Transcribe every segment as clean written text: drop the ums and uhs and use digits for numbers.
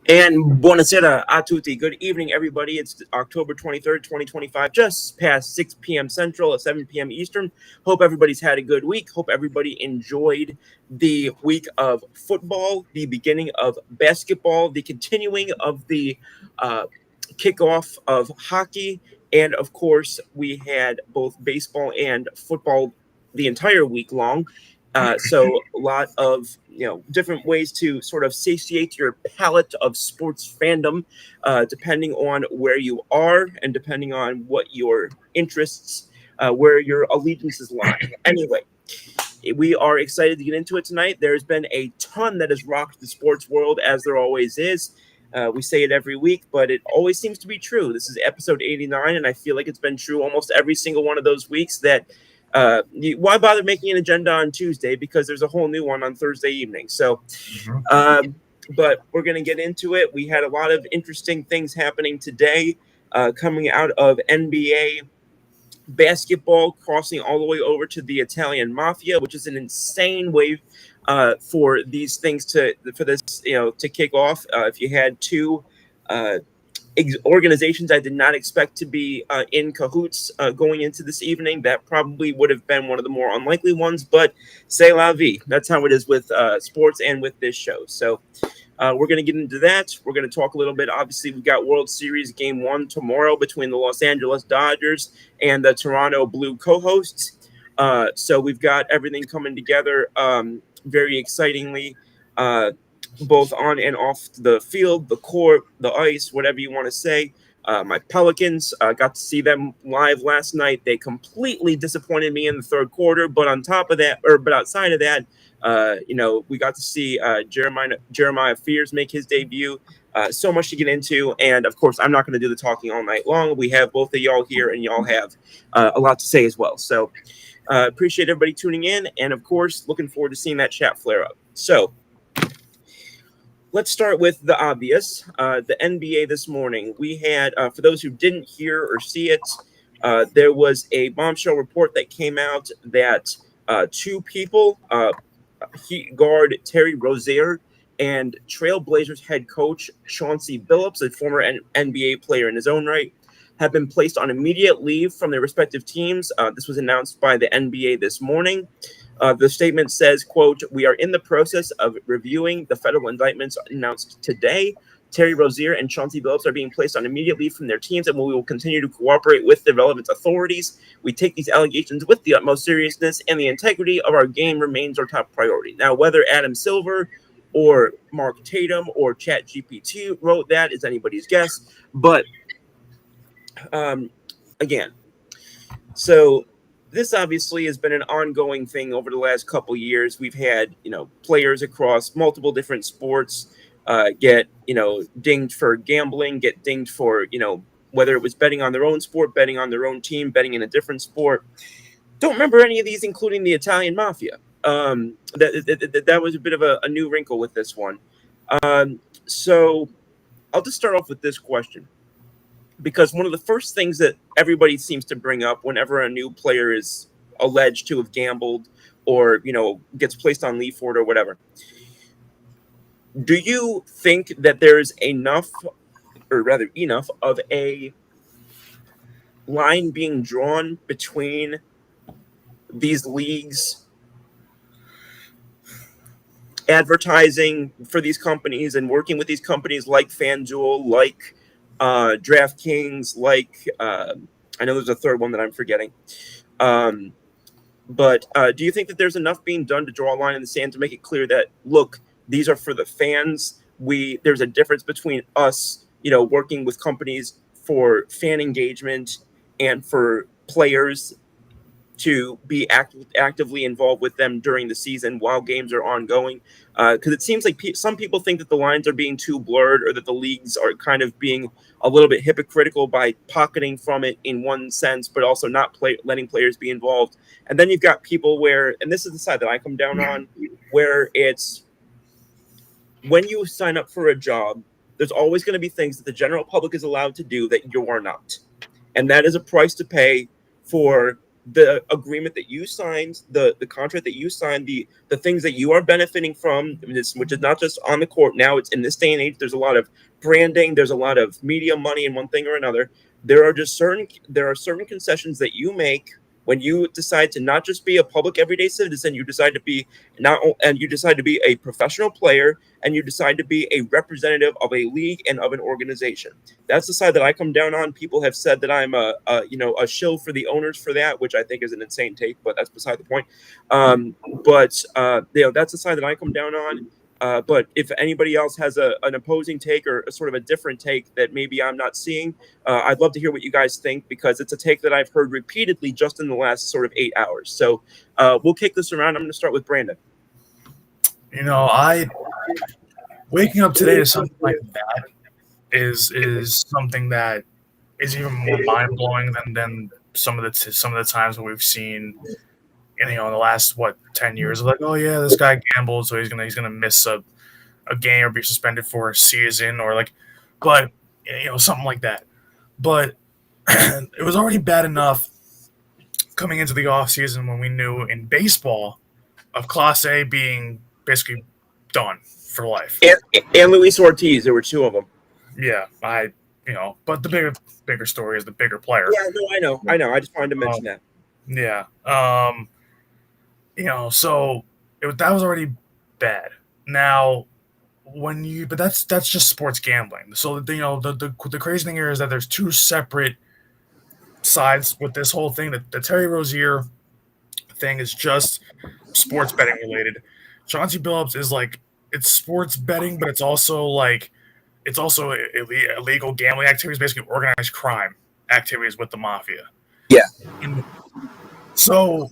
And buonasera a tutti. Good evening, everybody. It's October 23rd, 2025, just past 6 p.m. Central at 7 p.m. Eastern. Hope everybody's had a good week. Hope everybody enjoyed the week of football, the beginning of basketball, the continuing of the uh, kickoff of hockey. And of course, we had both baseball and football the entire week long. So a lot of different ways to sort of satiate your palate of sports fandom, depending on where you are and depending on what your interests, where your allegiances lie. Anyway, we are excited to get into it tonight. There's been a ton that has rocked the sports world, as there always is. We say it every week, but it always seems to be true. This is episode 89, and I feel like it's been true almost every single one of those weeks that why bother making an agenda on Tuesday? Because there's a whole new one on Thursday evening. So, but we're going to get into it. We had a lot of interesting things happening today, coming out of NBA basketball, crossing all the way over to the Italian mafia, which is an insane way for these things for this to kick off. If you had two uh, organizations I did not expect to be in cahoots going into this evening, that probably would have been one of the more unlikely ones, but c'est la vie. That's how it is with sports and with this show. So we're going to get into that. We're going to talk a little bit. Obviously, we've got World Series Game 1 tomorrow between the Los Angeles Dodgers and the Toronto Blue co-hosts. So we've got everything coming together very excitingly. Both on and off the field, the court, the ice, whatever you want to say. My Pelicans, got to see them live last night. They completely disappointed me in the third quarter, but outside of that, we got to see Jeremiah Fears make his debut. So much to get into, and of course, I'm not going to do the talking all night long. We have both of y'all here, and y'all have a lot to say as well. So appreciate everybody tuning in, and of course, looking forward to seeing that chat flare up. So let's start with the obvious. The NBA this morning, we had, for those who didn't hear or see it, there was a bombshell report that came out that two people, Heat guard Terry Rozier and Trailblazers head coach Chauncey Billups, a former NBA player in his own right, have been placed on immediate leave from their respective teams. This was announced by the NBA this morning. The statement says, quote, "We are in the process of reviewing the federal indictments announced today. Terry Rozier and Chauncey Billups are being placed on immediate leave from their teams, and we will continue to cooperate with the relevant authorities. We take these allegations with the utmost seriousness, and the integrity of our game remains our top priority." Now, whether Adam Silver or Mark Tatum or ChatGPT wrote that is anybody's guess. But again, so this obviously has been an ongoing thing over the last couple years. We've had, players across multiple different sports get, dinged for gambling, get dinged for, whether it was betting on their own sport, betting on their own team, betting in a different sport. Don't remember any of these, including the Italian mafia. That was a bit of a new wrinkle with this one. So I'll just start off with this question, because one of the first things that everybody seems to bring up whenever a new player is alleged to have gambled or, gets placed on leave for it or whatever. Do you think that there's enough of a line being drawn between these leagues advertising for these companies and working with these companies like FanDuel, like DraftKings, like I know there's a third one that I'm forgetting. But do you think that there's enough being done to draw a line in the sand to make it clear that, look, these are for the fans? There's a difference between us, working with companies for fan engagement and for players to be actively involved with them during the season while games are ongoing, because it seems like some people think that the lines are being too blurred, or that the leagues are kind of being a little bit hypocritical by pocketing from it in one sense, but also not letting players be involved. And then you've got people and this is the side that I come down on, where it's when you sign up for a job, there's always going to be things that the general public is allowed to do that you are not. And that is a price to pay for the agreement that you signed, the contract that you signed, the things that you are benefiting from, which is not just on the court. Now it's in this day and age, there's a lot of branding, there's a lot of media money in one thing or another. There are certain concessions that you make when you decide to not just be a public everyday citizen. You decide to be not and you decide to be a professional player, and you decide to be a representative of a league and of an organization. That's the side that I come down on. People have said that I'm a shill for the owners for that, which I think is an insane take, but that's beside the point. That's the side that I come down on. But if anybody else has an opposing take or a sort of a different take that maybe I'm not seeing, I'd love to hear what you guys think, because it's a take that I've heard repeatedly just in the last sort of 8 hours. So we'll kick this around. I'm going to start with Brandon. Waking up today to something like that is something that is even more mind blowing than some of the times when we've seen, in the last 10 years, like, oh yeah, this guy gambled, so he's gonna miss a game or be suspended for a season, or like, but something like that. But it was already bad enough coming into the off season when we knew in baseball of Class A being basically done for life. And Luis Ortiz, there were two of them. Yeah, but the bigger story is the bigger player. Yeah, no, I know. I just wanted to mention that. Yeah. So that was already bad. Now, but that's just sports gambling. So the crazy thing here is that there's two separate sides with this whole thing. The Terry Rozier thing is just sports betting related. Chauncey Billups is like, it's sports betting, but it's also illegal gambling activities, basically organized crime activities with the mafia. Yeah. And so,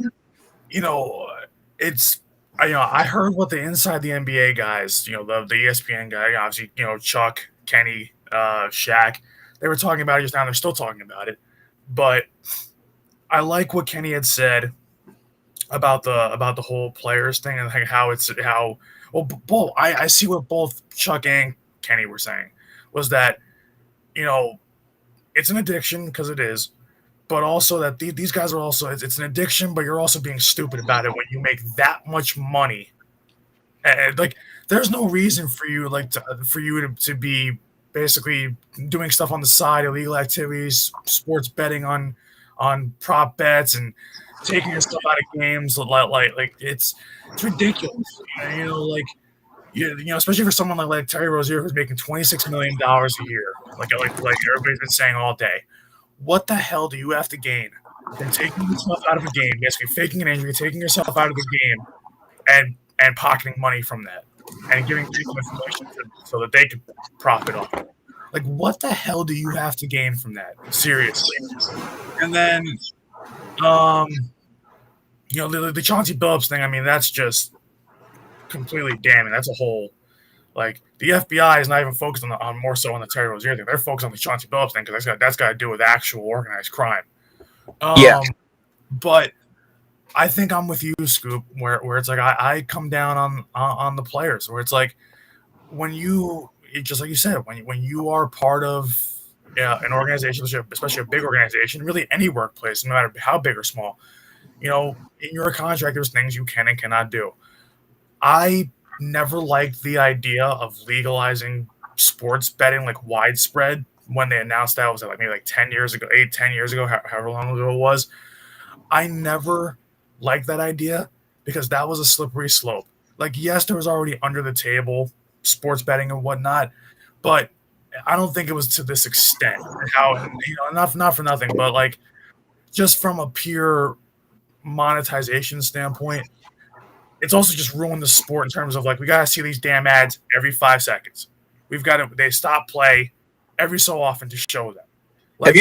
I heard what the inside the NBA guys, the ESPN guy, obviously, Chuck, Kenny, Shaq, they were talking about it just now. They're still talking about it, but I like what Kenny had said about the whole players thing, and like I see what both Chuck and Kenny were saying was that, it's an addiction, because it is, but also that these guys are also, it's an addiction, but you're also being stupid about it when you make that much money. And like, there's no reason for you to be basically doing stuff on the side, illegal activities, sports betting on prop bets, and taking yourself out of games. Like it's ridiculous. Especially for someone like Terry Rozier, who's making $26 million a year, like everybody's been saying all day. What the hell do you have to gain from taking yourself out of a game, basically faking an injury, taking yourself out of the game, and pocketing money from that, and giving people information so that they can profit off it? Like, what the hell do you have to gain from that? Seriously. And then, the Chauncey Billups thing, I mean, that's just completely damning. That's a whole, like, the FBI is not even focused on more so on the Terry Rozier thing. They're focused on the Chauncey Billups thing, because that's got to do with actual organized crime. Yeah. But I think I'm with you, Scoop, where it's like I come down on the players, where it's like, when you, just like you said, when you are part of an organization, especially a big organization, really any workplace, no matter how big or small, in your contract, there's things you can and cannot do. I never liked the idea of legalizing sports betting like widespread when they announced that. Was it maybe 10 years ago, 10 years ago, however long ago it was? I never liked that idea, because that was a slippery slope. Like, yes, there was already under the table sports betting and whatnot, but I don't think it was to this extent. How, not for nothing, but like, just from a pure monetization standpoint, it's also just ruined the sport in terms of, like, we got to see these damn ads every 5 seconds. They stop play every so often to show them. Like, did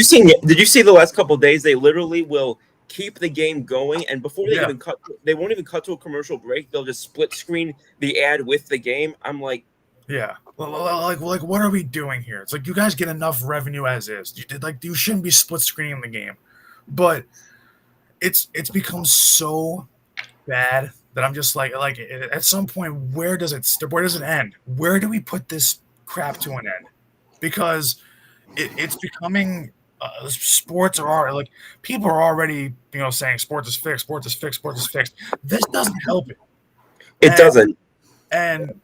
you see the last couple of days, they literally will keep the game going, and before they they won't even cut to a commercial break. They'll just split screen the ad with the game. I'm like, yeah, like what are we doing here? It's like, you guys get enough revenue as is. You shouldn't be split screening the game. But it's become so bad that I'm just like at some point, where does it end? Where do we put this crap to an end? Because it's becoming sports are like people are already saying sports is fixed, sports is fixed, sports is fixed. This doesn't help it. It doesn't. And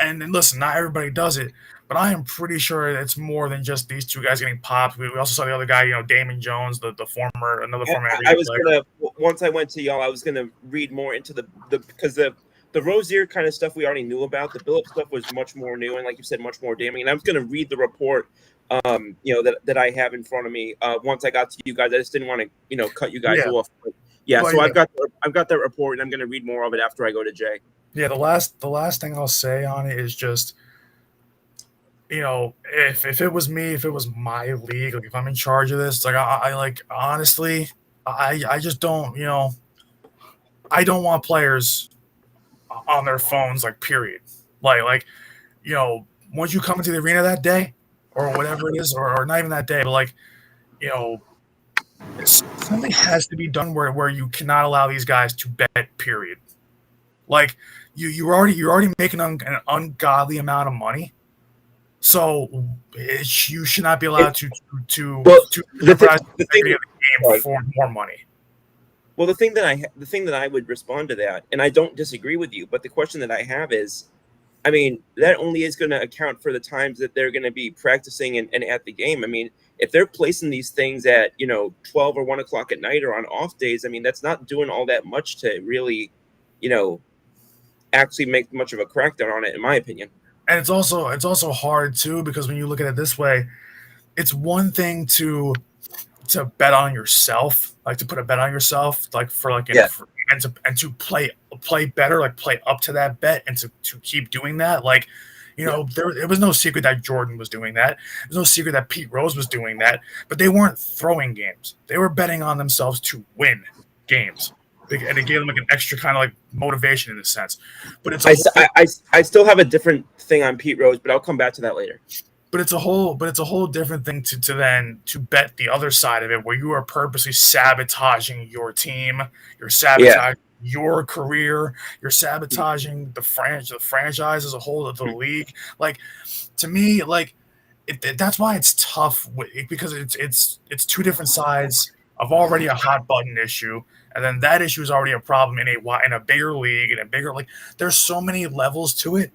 and listen, not everybody does it, but I am pretty sure it's more than just these two guys getting popped. We also saw the other guy, Damon Jones, the former former I NBA was player. once I went to y'all, I was gonna read more into the because the Rozier kind of stuff we already knew about. The Billups stuff was much more new and, like you said, much more damning. And I was gonna read the report, that I have in front of me. Once I got to you guys, I just didn't want to cut you guys off. But so I've got that report, and I'm gonna read more of it after I go to Jay. Yeah, the last thing I'll say on it is just, if it was me, if it was my league, like if I'm in charge of this, like I like honestly, I just don't, I don't want players on their phones, like period. Like once you come into the arena that day or whatever it is, or not even that day, but like, you know, something has to be done where you cannot allow these guys to bet, period. Like you're already making an ungodly amount of money, so you should not be allowed to jeopardize the integrity of the game for more money. Well, the thing that I would respond to that, and I don't disagree with you, but the question that I have is, I mean, that only is going to account for the times that they're going to be practicing and at the game. I mean, if they're placing these things at 12 or 1 o'clock at night or on off days, I mean, that's not doing all that much to really, actually make much of a crackdown on it, in my opinion. And it's also hard too, because when you look at it this way, it's one thing to bet on yourself, like to put a bet on yourself, like for like and to play better, like play up to that bet, and to keep doing that. Like, it was no secret that Jordan was doing that. There's no secret that Pete Rose was doing that, but they weren't throwing games. They were betting on themselves to win games. And it gave them like an extra kind of like motivation in a sense. But I still have a different thing on Pete Rose, but I'll come back to that later. But it's a whole different thing to bet the other side of it, where you are purposely sabotaging your team, you're sabotaging your career, you're sabotaging the franchise as a whole of the league. Like, to me, like that's why it's tough, because it's two different sides of already a hot button issue, and then that issue is already a problem in a bigger league, and a bigger, like, there's so many levels to it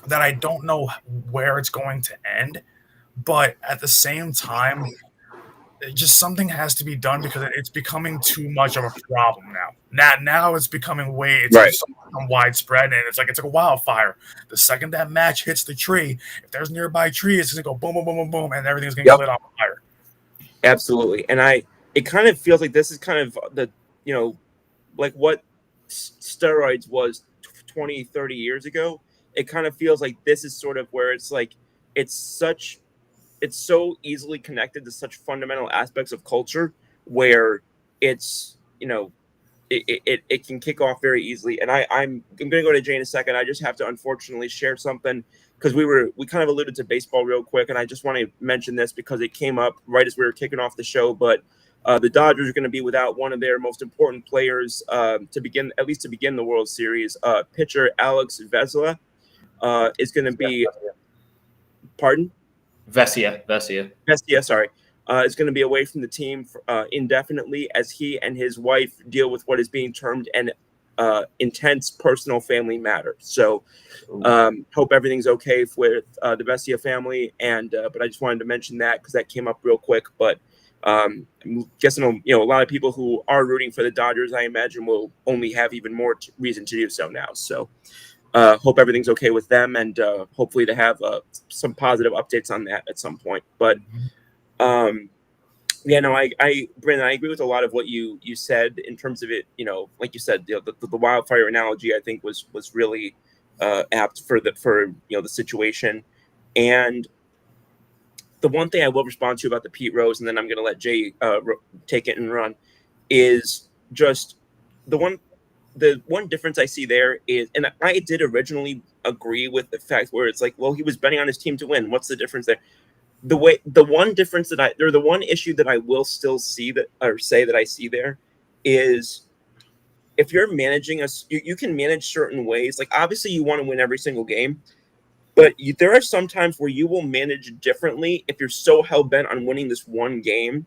that I don't know where it's going to end. But at the same time, just something has to be done, because it's becoming too much of a problem now. Now it's becoming widespread, and it's like a wildfire. The second that match hits the tree, if there's nearby trees, it's gonna go boom, boom, boom, boom, boom, and everything's gonna get lit on fire. Absolutely. And it kind of feels like this is kind of the, like what steroids was 20, 30 years ago. It kind of feels like this is sort of where it's like, it's so easily connected to such fundamental aspects of culture, where it's, it can kick off very easily. And I'm going to go to Jay in a second. I just have to unfortunately share something, because we kind of alluded to baseball real quick, and I just want to mention this because it came up right as we were kicking off the show. But the Dodgers are going to be without one of their most important players to begin the World Series. Pitcher Alex Vezela is going to be, pardon? Vesia, sorry. Is going to be away from the team indefinitely, as he and his wife deal with what is being termed an intense personal family matter. So hope everything's okay with the Vesia family. And but I just wanted to mention that because that came up real quick. But I'm guessing a lot of people who are rooting for the Dodgers, I imagine, will only have even more reason to do so now. So hope everything's okay with them, and hopefully to have some positive updates on that at some point. But Brandon, I agree with a lot of what you said in terms of it. Like you said, the wildfire analogy, I think was really apt for the situation. And the one thing I will respond to about the Pete Rose, and then I'm going to let Jay take it and run, is just the one difference I see there is, and I did originally agree with the fact where it's like, well, he was betting on his team to win. What's the difference there? The one issue that I will still see that, or say that I see there, is if you're managing you can manage certain ways. Like, obviously you want to win every single game, But there are some times where you will manage differently if you're so hell-bent on winning this one game,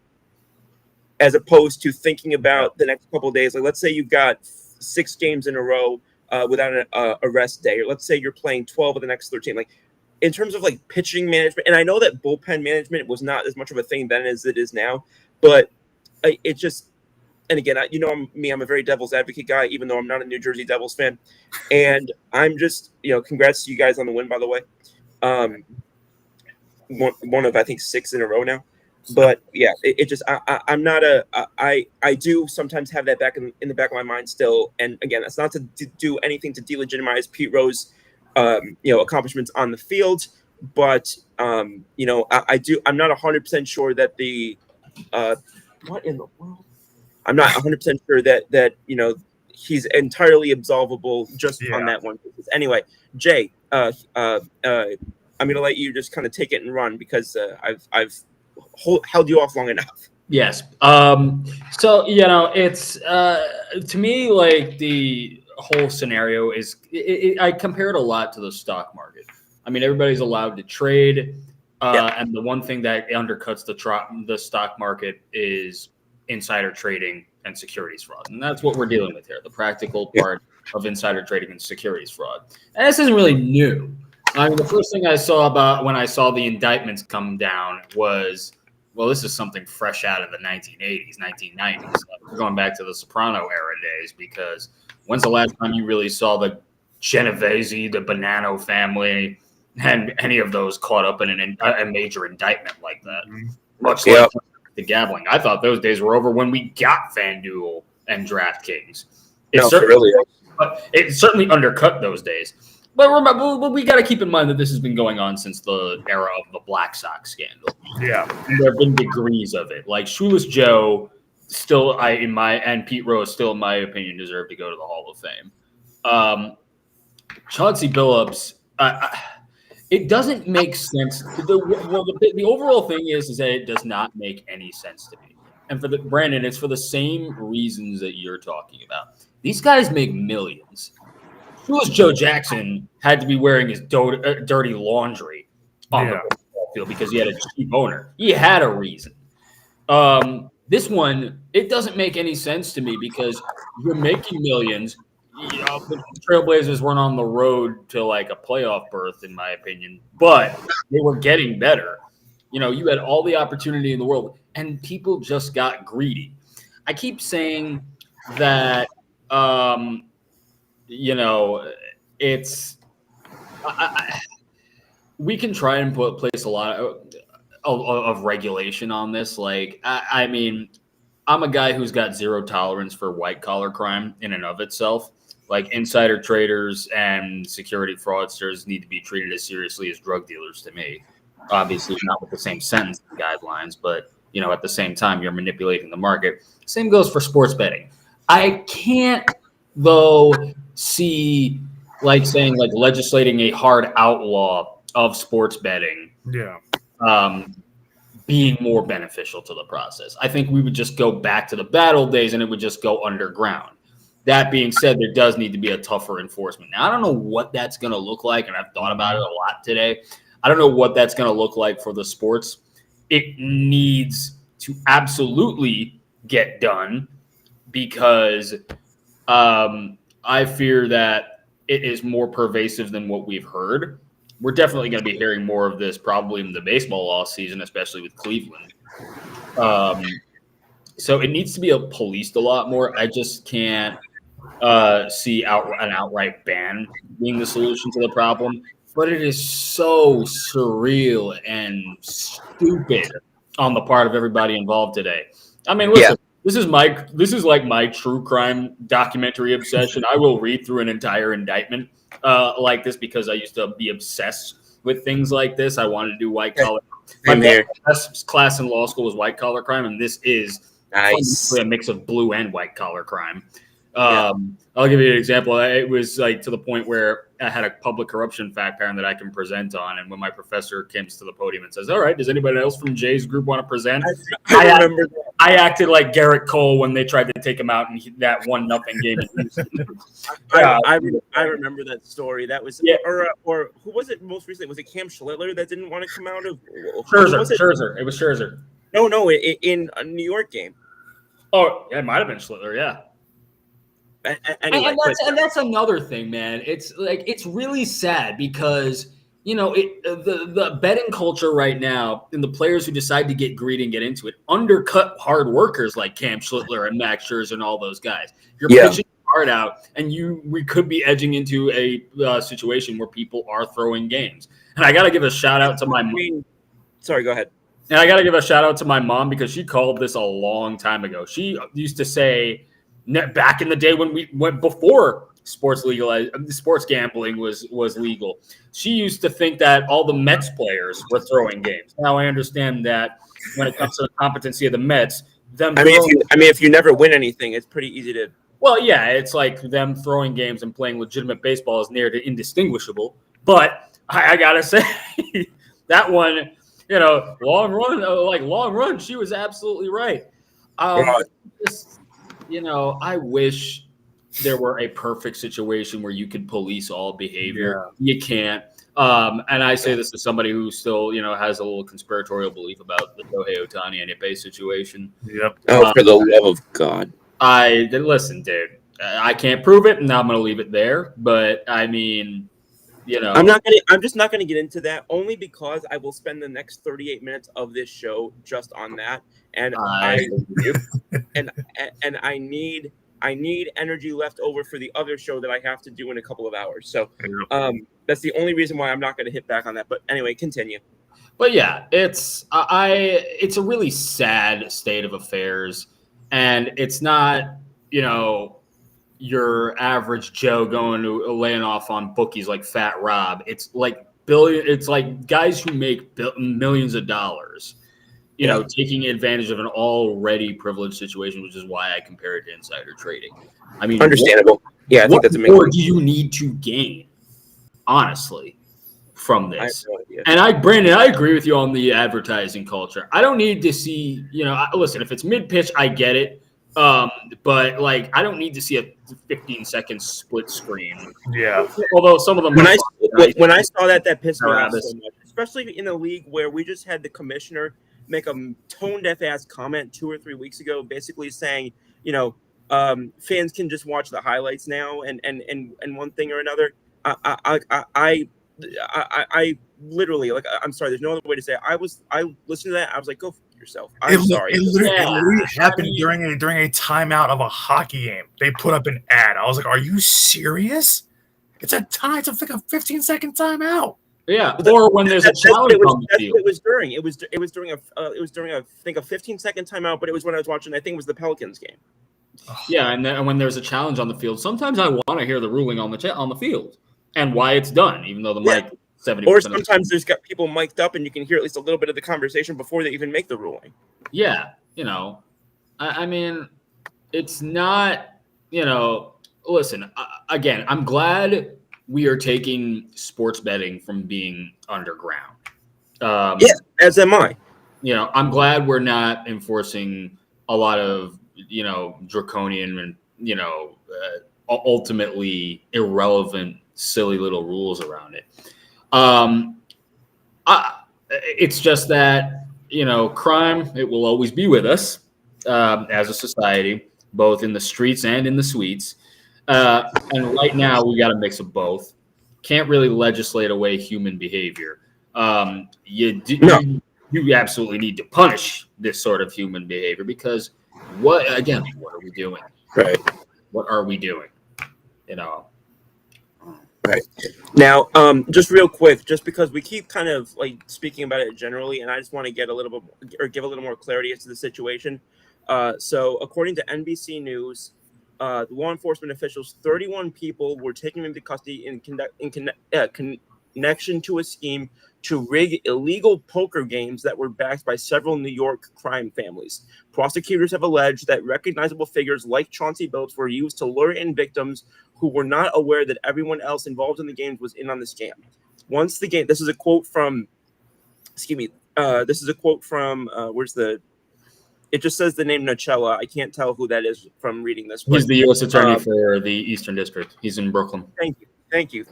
as opposed to thinking about the next couple of days. Like, let's say you've got 6 games in a row without a rest day, or let's say you're playing 12 of the next 13. Like, in terms of like pitching management, and I know that bullpen management was not as much of a thing then as it is now, but it just, and again, I'm a very Devils advocate guy, even though I'm not a New Jersey Devils fan. And I'm just, congrats to you guys on the win, by the way. One of, I think, 6 in a row now. But yeah, it just, I'm not I do sometimes have that back in the back of my mind still. And again, that's not to do anything to delegitimize Pete Rose, accomplishments on the field. But, I'm not 100% sure that what in the world? I'm not 100% sure that he's entirely absolvable just on that one. Anyway, Jay, I'm going to let you just kind of take it and run because I've held you off long enough. Yes. So it's to me, like, the whole scenario is I compare it a lot to the stock market. I mean, everybody's allowed to trade, and the one thing that undercuts the stock market is insider trading and securities fraud. And that's what we're dealing with here, the practical part of insider trading and securities fraud. And this isn't really new. I mean, the first thing I saw about when I saw the indictments come down was, well, this is something fresh out of the 1980s, 1990s. We're going back to the Soprano era days, because when's the last time you really saw the Genovese, the Bonanno family, and any of those caught up in a major indictment like that? Much like the gambling. I thought those days were over when we got FanDuel and DraftKings. It certainly undercut those days. But remember, we got to keep in mind that this has been going on since the era of the Black Sox scandal. Yeah, and there have been degrees of it. Like Shoeless Joe, still, and Pete Rose, still in my opinion, deserve to go to the Hall of Fame. Chauncey Billups, it doesn't make sense. The overall thing is that it does not make any sense to me. And for Brandon, it's for the same reasons that you're talking about. These guys make millions. Shoeless Joe Jackson had to be wearing his dirty laundry on the baseball field because he had a cheap owner. He had a reason. This one, it doesn't make any sense to me because you're making millions. The Trailblazers weren't on the road to like a playoff berth, in my opinion, but they were getting better. You had all the opportunity in the world, and people just got greedy. I keep saying that, it's we can try and place a lot of regulation on this. Like, I mean, I'm a guy who's got zero tolerance for white collar crime in and of itself. Like, insider traders and security fraudsters need to be treated as seriously as drug dealers to me. Obviously, not with the same sentencing guidelines, but at the same time, you're manipulating the market. Same goes for sports betting. I can't, though, see saying legislating a hard outlaw of sports betting being more beneficial to the process. I think we would just go back to the bad old days and it would just go underground. That being said, there does need to be a tougher enforcement. Now, I don't know what that's going to look like, and I've thought about it a lot today. I don't know what that's going to look like for the sports. It needs to absolutely get done because I fear that it is more pervasive than what we've heard. We're definitely going to be hearing more of this probably in the baseball off season, especially with Cleveland. So it needs to be policed a lot more. I just can't see an outright ban being the solution to the problem. But it is so surreal and stupid on the part of everybody involved today. I mean, listen. This is like my true crime documentary obsession. I will read through an entire indictment like this because I used to be obsessed with things like this. I wanted to do white collar. My best class in law school was white collar crime, and this is a mix of blue and white collar crime. I'll give you an example. It was like to the point where had a public corruption fact pattern that I can present on. And when my professor comes to the podium and says, "All right, does anybody else from Jay's group want to present?" I remember that. I acted like Garrett Cole when they tried to take him out in that 1-0 game in Houston. I remember that story. That was or who was it most recently? Was it Cam Schlittler that didn't want to come out of Scherzer? It was Scherzer. No, in a New York game. Oh, it might have been Schlittler, yeah. Anyway, and that's another thing, man. It's like it's really sad because the betting culture right now and the players who decide to get greedy and get into it undercut hard workers like Cam Schlittler and Max Scherzer and all those guys. You're pitching hard out, and we could be edging into a situation where people are throwing games. And I got to give a shout out to my mom. Sorry, go ahead. And I got to give a shout out to my mom because she called this a long time ago. She used to say back in the day when we went before sports gambling was legal. She used to think that all the Mets players were throwing games. Now I understand that when it comes to the competency of the Mets, if you never win anything, it's pretty easy to. Well, yeah, it's like them throwing games and playing legitimate baseball is near to indistinguishable. But I gotta say that one, long run, she was absolutely right. I wish there were a perfect situation where you could police all behavior. Yeah. You can't. And I say this as somebody who still, has a little conspiratorial belief about the Shohei Ohtani and Ippei situation. Yep. Oh, for the love of God. Listen, dude, I can't prove it, and I'm going to leave it there. But I mean, I'm just not gonna get into that only because I will spend the next 38 minutes of this show just on that, and I need energy left over for the other show that I have to do in a couple of hours. So that's the only reason why I'm not going to hit back on that. But anyway, continue. But yeah, it's a really sad state of affairs, and it's not your average Joe going to laying off on bookies like Fat Rob. It's like It's like guys who make millions of dollars. Taking advantage of an already privileged situation, which is why I compare it to insider trading. I mean, understandable. I think that's amazing. What more do you need to gain, honestly, from this? Brandon, I agree with you on the advertising culture. I don't need to see, listen, if it's mid-pitch, I get it. But I don't need to see a 15-second split screen. Yeah. Although some of them. When I saw that pissed me off so much, especially in a league where we just had the commissioner make a tone-deaf ass comment 2 or 3 weeks ago, basically saying, fans can just watch the highlights now, and one thing or another. I literally, I'm sorry, there's no other way to say it. I listened to that. I was like, go for yourself. I'm sorry. It literally happened during a timeout of a hockey game. They put up an ad. I was like, are you serious? It's like a 15-second timeout. Yeah, or when there's a challenge on the field. It was during a 15-second timeout, but it was when I was watching. I think it was the Pelicans game. Yeah, and when there's a challenge on the field, sometimes I want to hear the ruling on the field and why it's done, even though the mic 70%. Or sometimes there's got people mic'd up, and you can hear at least a little bit of the conversation before they even make the ruling. Yeah, I mean, it's not. Listen, again, I'm glad we are taking sports betting from being underground. As am I. I'm glad we're not enforcing a lot of, draconian and, ultimately irrelevant, silly little rules around it. It's just that, crime, it will always be with us as a society, both in the streets and in the suites. And right now, we got a mix of both. Can't really legislate away human behavior. You absolutely need to punish this sort of human behavior because what are we doing? Right. What are we doing? Right. Now, just real quick, just because we keep kind of speaking about it generally, and I just want to get a little bit or give a little more clarity as to the situation. So according to NBC News, the law enforcement officials, 31 people were taken into custody in connection to a scheme to rig illegal poker games that were backed by several New York crime families. Prosecutors have alleged that recognizable figures like Chauncey Billups were used to lure in victims who were not aware that everyone else involved in the games was in on the scam. Once the game, this is a quote from, where's the, it just says the name Nocella. I can't tell who that is from reading this. He's the U.S. attorney for the Eastern District. He's in Brooklyn. Thank you.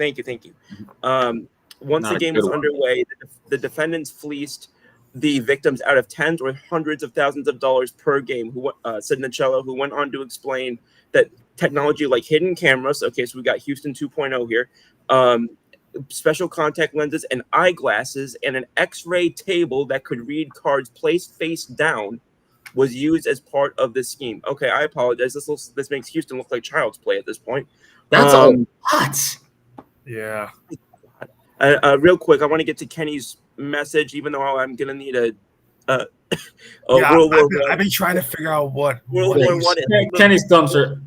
Once the game was underway, the defendants fleeced the victims out of tens or hundreds of thousands of dollars per game, said Nocella, who went on to explain that technology like hidden cameras, okay, so we got Houston 2.0 here, special contact lenses and eyeglasses, and an X-ray table that could read cards placed face down was used as part of this scheme. Okay, I apologize. This makes Houston look like child's play at this point. That's a lot. Yeah. Real quick, I want to get to Kenny's message, even though I'm gonna need I've been trying to figure out what World War One. Kenny's dumpster.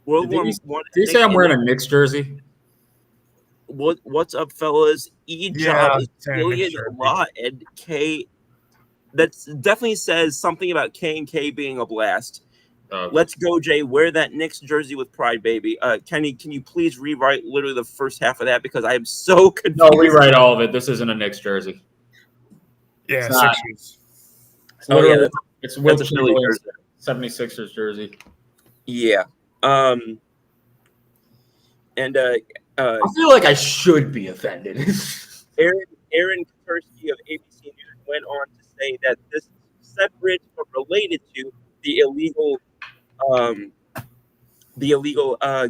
World War One. Did you say I'm wearing a Knicks jersey? What's up, fellas? E-Job is billion law and K. That definitely says something about K and K being a blast. Let's go, Jay. Wear that Knicks jersey with pride, baby. Kenny, can you please rewrite literally the first half of that because I am so confused. No, rewrite all of it. This isn't a Knicks jersey. Yeah, Sixers. It's Will Chamberlain's 76ers jersey. Yeah. And I feel like I should be offended. Aaron Katursky of ABC News went on to say that this is separate but related to the illegal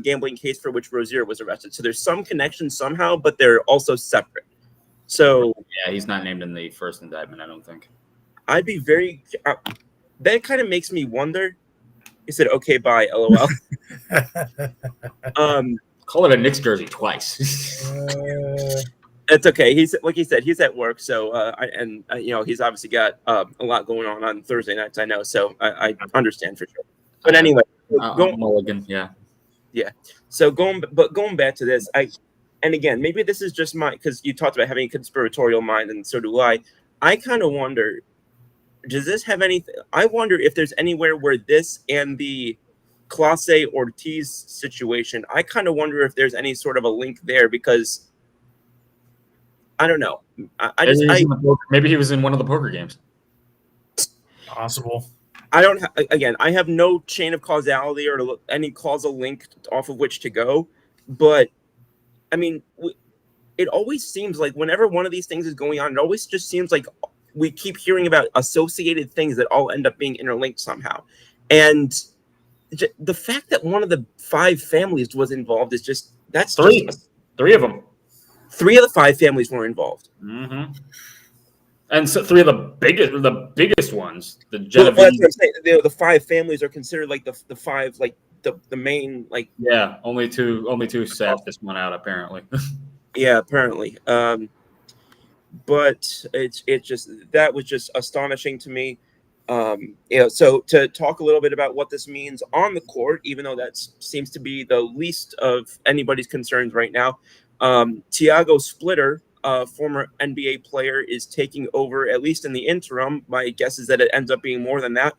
gambling case for which Rozier was arrested. So there's some connection somehow, but they're also separate. So yeah, he's not named in the first indictment, I don't think. I'd be very. That kind of makes me wonder. He said, "Okay, bye, LOL." Call it a Knicks jersey twice. It's okay. He's like he said, he's at work, so he's obviously got a lot going on Thursday nights. I know, so I understand for sure. But anyway, Mulligan, yeah. So going back to this, and again, maybe this is just because you talked about having a conspiratorial mind, and so do I. I kind of wonder, does this have anything? I wonder if there's anywhere where this and the Clase Ortiz situation, I kind of wonder if there's any sort of a link there because I don't know. Maybe he was in one of the poker games. Possible. I have no chain of causality or any causal link off of which to go, but I mean, it always seems like whenever one of these things is going on, it always just seems like we keep hearing about associated things that all end up being interlinked somehow. And the fact that one of the 5 families was involved is just three of them. 3 of the 5 families were involved. Mm-hmm. And so 3 of the biggest ones, the Genevieve. Well, that's what I'm saying. The 5 families are considered like the 5, like the main, like. Yeah, only two sat this one out apparently. Yeah, apparently. But it's just that was just astonishing to me. So to talk a little bit about what this means on the court, even though that seems to be the least of anybody's concerns right now. Tiago Splitter, former NBA player, is taking over, at least in the interim. My guess is that it ends up being more than that,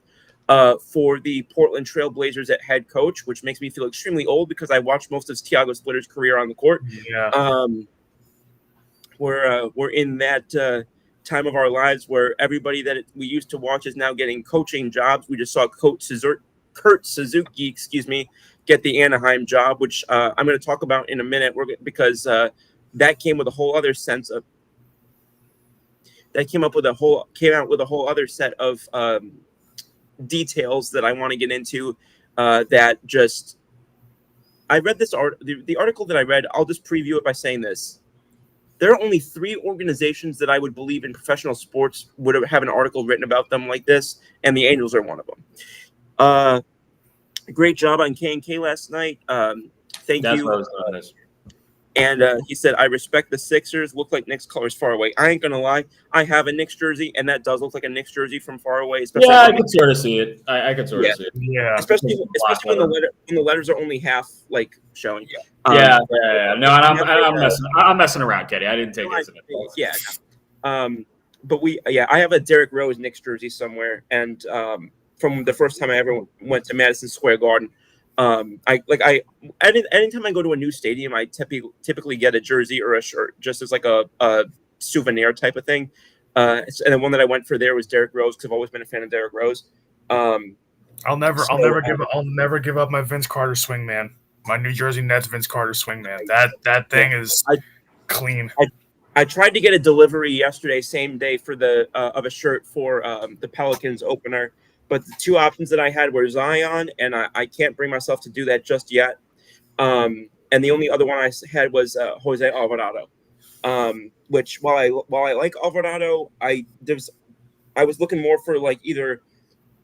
for the Portland Trail Blazers at head coach, which makes me feel extremely old because I watched most of Tiago Splitter's career on the court. Yeah. We're in that time of our lives where everybody that we used to watch is now getting coaching jobs. We just saw Kurt Suzuki, get the Anaheim job, which I'm going to talk about in a minute, because that came with a whole other sense of came out with a whole other set of details that I want to get into. That just I read this the article that I read. I'll just preview it by saying this. There are only 3 organizations that I would believe in professional sports would have an article written about them like this, and the Angels are one of them. Great job on K&K last night. Thank you. And he said, I respect the Sixers. Look like Knicks colors far away. I ain't going to lie. I have a Knicks jersey, and that does look like a Knicks jersey from far away. Especially I could sort of see it. I could sort of see it. Yeah. Especially when the letters are only half showing. No, and I'm messing around, Kenny. I didn't take it. Yeah. But I have a Derrick Rose Knicks jersey somewhere, and from the first time I ever went to Madison Square Garden, anytime I go to a new stadium, I typically get a jersey or a shirt just as like a souvenir type of thing. And the one that I went for there was Derrick Rose because I've always been a fan of Derrick Rose. I'll never give up my Vince Carter swing, man. My New Jersey Nets Vince Carter swing, man. That thing is clean. I tried to get a delivery yesterday, same day, for of a shirt for the Pelicans opener, but the two options that I had were Zion, and I can't bring myself to do that just yet. And the only other one I had was Jose Alvarado, which while I like Alvarado, I was looking more for like either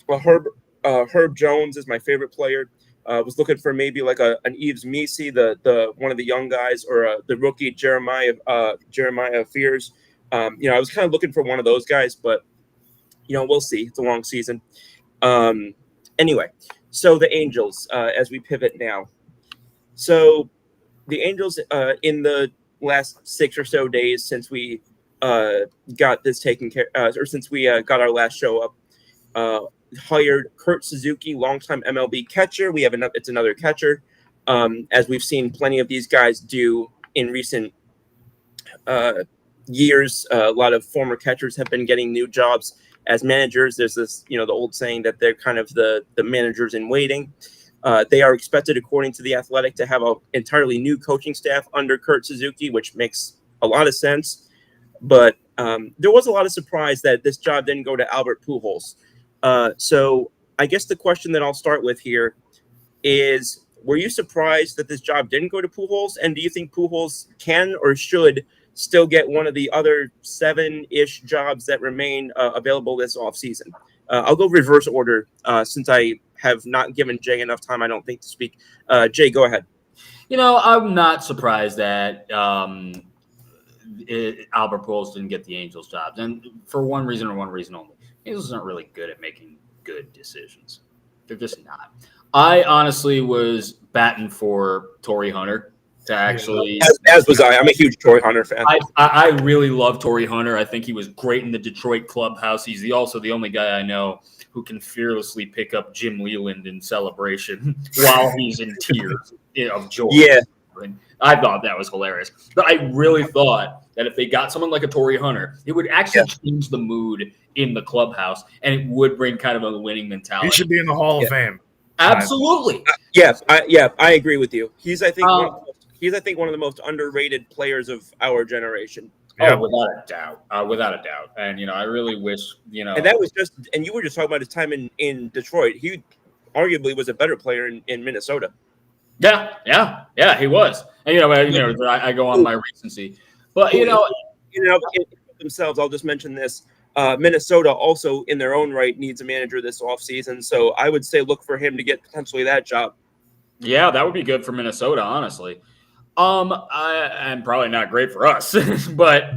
Herb Jones is my favorite player. Was looking for maybe like an Yves Missi, the one of the young guys, or the rookie Jeremiah Fears. I was kind of looking for one of those guys, but we'll see. It's a long season. Anyway, so the Angels, as we pivot now. So the Angels, in the last 6 or so days since we got this taken care, or since we got our last show up, hired Kurt Suzuki, longtime MLB catcher. It's another catcher, as we've seen plenty of these guys do in recent years. A lot of former catchers have been getting new jobs as managers. There's this, the old saying that they're kind of the managers in waiting. They are expected, according to The Athletic, to have an entirely new coaching staff under Kurt Suzuki, which makes a lot of sense. But there was a lot of surprise that this job didn't go to Albert Pujols. So I guess the question that I'll start with here is, were you surprised that this job didn't go to Pujols? And do you think Pujols can or should still get one of the other 7-ish jobs that remain available this offseason? I'll go reverse order since I have not given Jay enough time, I don't think, to speak. Jay, go ahead. I'm not surprised that Albert Pujols didn't get the Angels jobs. And for one reason and one reason only. Angels aren't really good at making good decisions. They're just not. I honestly was batting for Torrey Hunter to actually. As was I. I'm a huge Torrey Hunter fan. I really love Torrey Hunter. I think he was great in the Detroit clubhouse. He's also the only guy I know who can fearlessly pick up Jim Leland in celebration while he's in tears of joy. Yeah. I thought that was hilarious. But I really thought that if they got someone like a Torrey Hunter, it would actually change the mood in the clubhouse, and it would bring kind of a winning mentality. He should be in the Hall of Fame. Absolutely. I agree with you. He's I think one of the most underrated players of our generation. Oh, without a doubt. And I really wish And that was and you were just talking about his time in Detroit. He arguably was a better player in Minnesota. Yeah, he was. And I go on my recency, but themselves. I'll just mention this. Minnesota also, in their own right, needs a manager this offseason. So I would say look for him to get potentially that job. Yeah, that would be good for Minnesota, honestly. And probably not great for us, but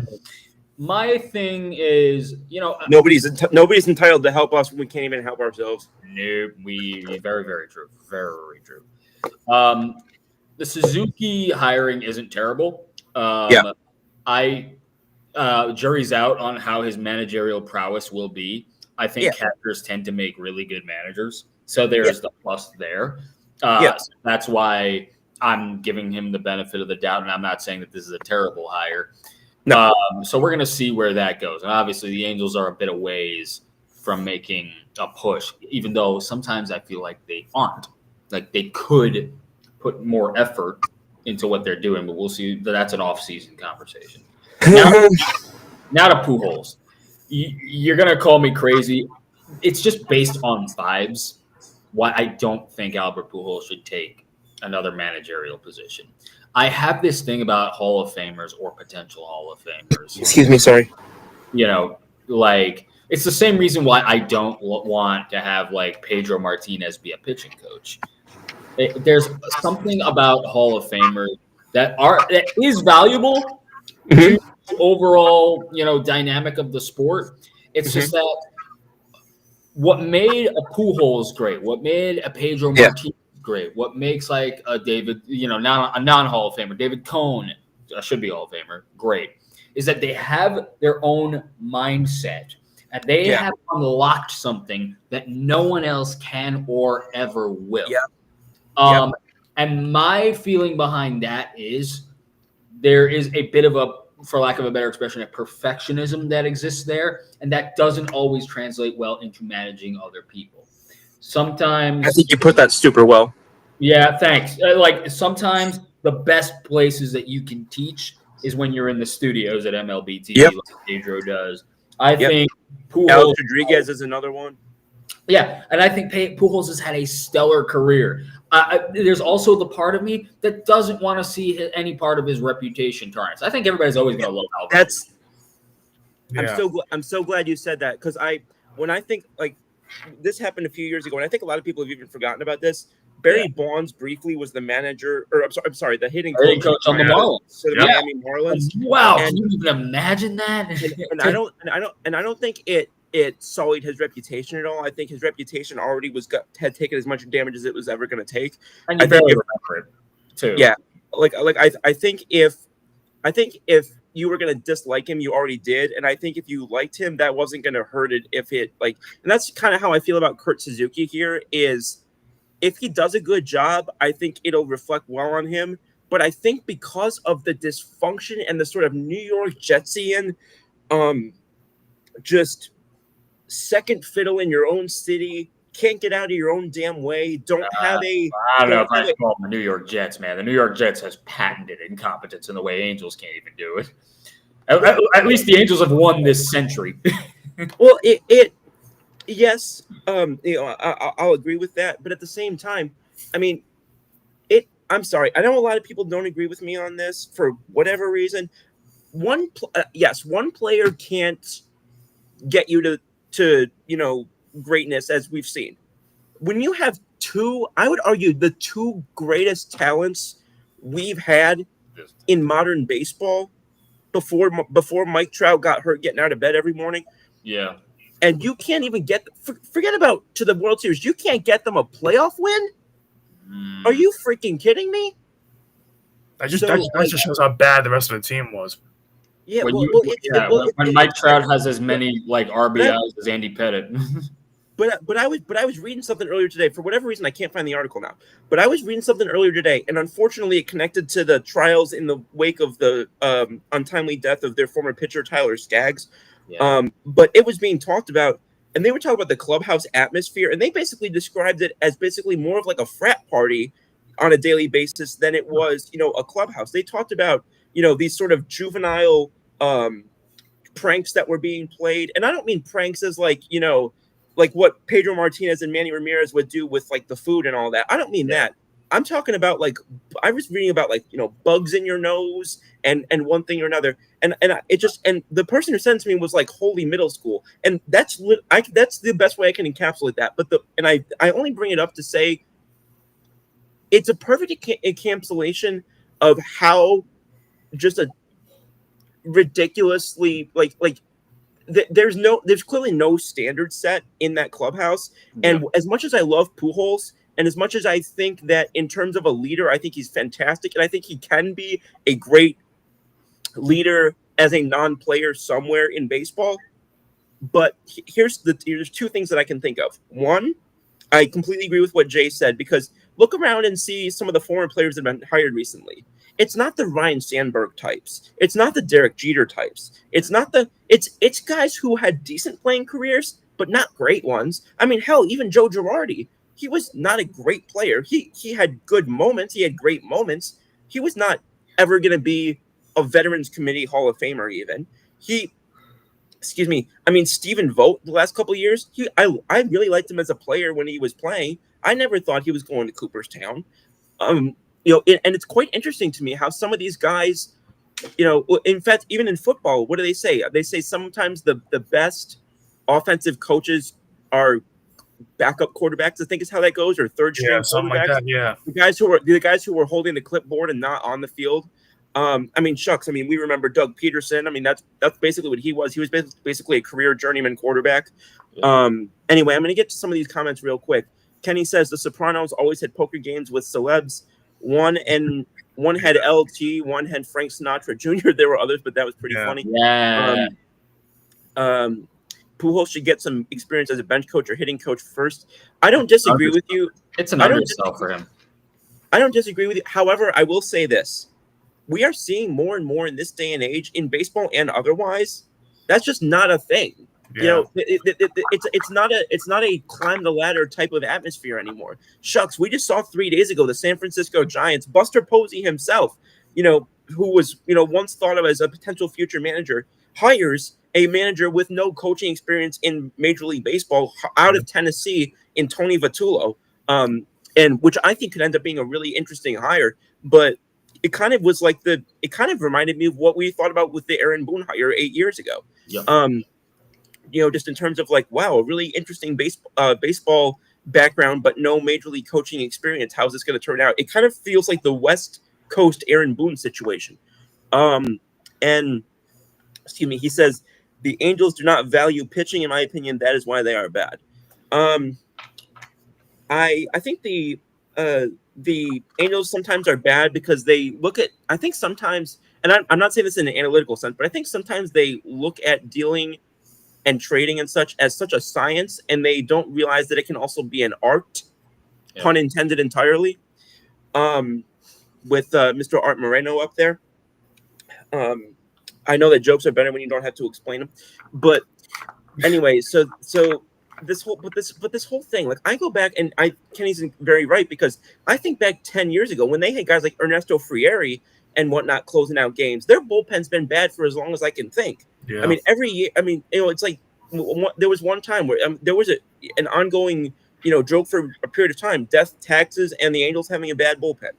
my thing is, nobody's entitled to help us when we can't even help ourselves. No, we very, very true. Very true. The Suzuki hiring isn't terrible. Jury's out on how his managerial prowess will be. I think catchers tend to make really good managers, so there's the plus there. So that's why I'm giving him the benefit of the doubt, and I'm not saying that this is a terrible hire. No. So we're going to see where that goes. And obviously, the Angels are a bit of ways from making a push, even though sometimes I feel like they aren't. Like they could put more effort into what they're doing, but we'll see. That's an off-season conversation. Now to Pujols. You're going to call me crazy. It's just based on vibes why I don't think Albert Pujols should take another managerial position. I have this thing about Hall of Famers or potential Hall of Famers. Excuse me, sorry. It's the same reason why I don't want to have Pedro Martinez be a pitching coach. There's something about Hall of Famers that is valuable Mhm. to the overall, dynamic of the sport. It's just that what made a Pujols great, what made a Pedro Yeah. Martinez great, what makes like a David, a non-Hall of Famer, David Cohn, should be Hall of Famer, great, is that they have their own mindset and they have unlocked something that no one else can or ever will. Yeah. And my feeling behind that is there is a bit of a, for lack of a better expression, a perfectionism that exists there, and that doesn't always translate well into managing other people. Sometimes, I think you put that super well. yeah, thanks. Like sometimes the best places that you can teach is when you're in the studios at MLB TV, Yep. like Pedro does. I Yep. think Pujols, Alex Rodriguez is another one. yeah, and I think Pujols has had a stellar career. There's also the part of me that doesn't want to see any part of his reputation tarnished. I think everybody's always going to love Albert. That's. Yeah. I'm so glad you said that, because when I think like this happened a few years ago, and I think a lot of people have even forgotten about this. Barry Bonds briefly was the manager, or I'm sorry, the hitting coach on the Marlins for the Miami Marlins. Wow, And- can you even imagine that? and I don't think it sullied his reputation at all. I think his reputation already had taken as much damage as it was ever going to take. And you barely remember it too. Yeah, I think if you were going to dislike him, you already did, and I think if you liked him, that wasn't going to hurt it. And that's kind of how I feel about Kurt Suzuki here. Is if he does a good job, I think it'll reflect well on him. But I think because of the dysfunction and the sort of New York Jetsian, just second fiddle in your own city, can't get out of your own damn way, don't have a... I don't know if I call them the New York Jets, man. The New York Jets has patented incompetence in the way Angels can't even do it. At least the Angels have won this century. Well, yes, I'll agree with that, but at the same time, I mean, I'm sorry, I know a lot of people don't agree with me on this for whatever reason. One player can't get you to greatness, as we've seen. When you have two, I would argue the two greatest talents we've had in modern baseball before Mike Trout got hurt getting out of bed every morning. Yeah. And you can't even forget about to the World Series. You can't get them a playoff win? Are you freaking kidding me? That just shows how bad the rest of the team was. Yeah, when Mike Trout has as many RBIs as Andy Pettit. But I was reading something earlier today. For whatever reason, I can't find the article now. But I was reading something earlier today, and unfortunately, it connected to the trials in the wake of the untimely death of their former pitcher Tyler Skaggs. Yeah. But it was being talked about, and they were talking about the clubhouse atmosphere, and they basically described it as basically more of like a frat party on a daily basis than it was, a clubhouse. They talked about, these sort of juvenile pranks that were being played, and I don't mean pranks as like what Pedro Martinez and Manny Ramirez would do with like the food and all that. I don't mean that. I'm talking about I was reading about bugs in your nose and one thing or another, and the person who sent it to me was like holy middle school, and that's the best way I can encapsulate that. But I only bring it up to say it's a perfect encapsulation of how just a ridiculously there's clearly no standard set in that clubhouse. And as much as I love Pujols, and as much as I think that in terms of a leader, I think he's fantastic, and I think he can be a great leader as a non-player somewhere in baseball. But here's two things that I can think of. One, I completely agree with what Jay said, because look around and see some of the former players that have been hired recently. It's not the Ryan Sandberg types. It's not the Derek Jeter types. It's guys who had decent playing careers, but not great ones. I mean, hell, even Joe Girardi, he was not a great player. He had good moments. He had great moments. He was not ever going to be a Veterans Committee Hall of Famer even. I mean, Stephen Vogt, the last couple of years, I really liked him as a player when he was playing. I never thought he was going to Cooperstown. And it's quite interesting to me how some of these guys, in fact, even in football, what do they say? They say sometimes the best offensive coaches are backup quarterbacks, I think is how that goes, or third string something quarterbacks. like that. Yeah, The guys who were holding the clipboard and not on the field. I mean, shucks. I mean, we remember Doug Peterson. I mean, that's basically what he was. He was basically a career journeyman quarterback. Anyway, I'm going to get to some of these comments real quick. Kenny says the Sopranos always had poker games with celebs. One had LT, one had Frank Sinatra Jr. There were others, but that was pretty funny. Yeah. Pujols should get some experience as a bench coach or hitting coach first. I don't disagree with you. It's an undersell for him. I don't disagree with you. However, I will say this. We are seeing more and more in this day and age in baseball and otherwise. That's just not a thing. Yeah. You know, it's not a climb the ladder type of atmosphere anymore. Shucks, we just saw 3 days ago the San Francisco Giants, Buster Posey himself, you know, who was, you know, once thought of as a potential future manager, hires a manager with no coaching experience in Major League Baseball out of Tennessee in Tony Vitello, and which I think could end up being a really interesting hire. But it kind of was like it kind of reminded me of what we thought about with the Aaron Boone hire 8 years ago. Yeah. You know, just in terms of like, wow, a really interesting baseball background, but no major league coaching experience. How's this going to turn out? It kind of feels like the West Coast Aaron Boone situation. And excuse me, he says the Angels do not value pitching. In my opinion, that is why they are bad. I think the Angels sometimes are bad because they look at, I think sometimes, and I'm not saying this in an analytical sense, but I think sometimes they look at dealing and trading and such as such a science, and they don't realize that it can also be an art, pun intended entirely. With Mr. Art Moreno up there. I know that jokes are better when you don't have to explain them, but anyway, so this whole thing, like I go back and Kenny's very right, because I think back 10 years ago when they had guys like Ernesto Frieri and whatnot closing out games, their bullpen's been bad for as long as I can think. Yeah. I mean, every year, I mean, you know, it's like there was one time where there was an ongoing, you know, joke for a period of time, death, taxes, and the Angels having a bad bullpen.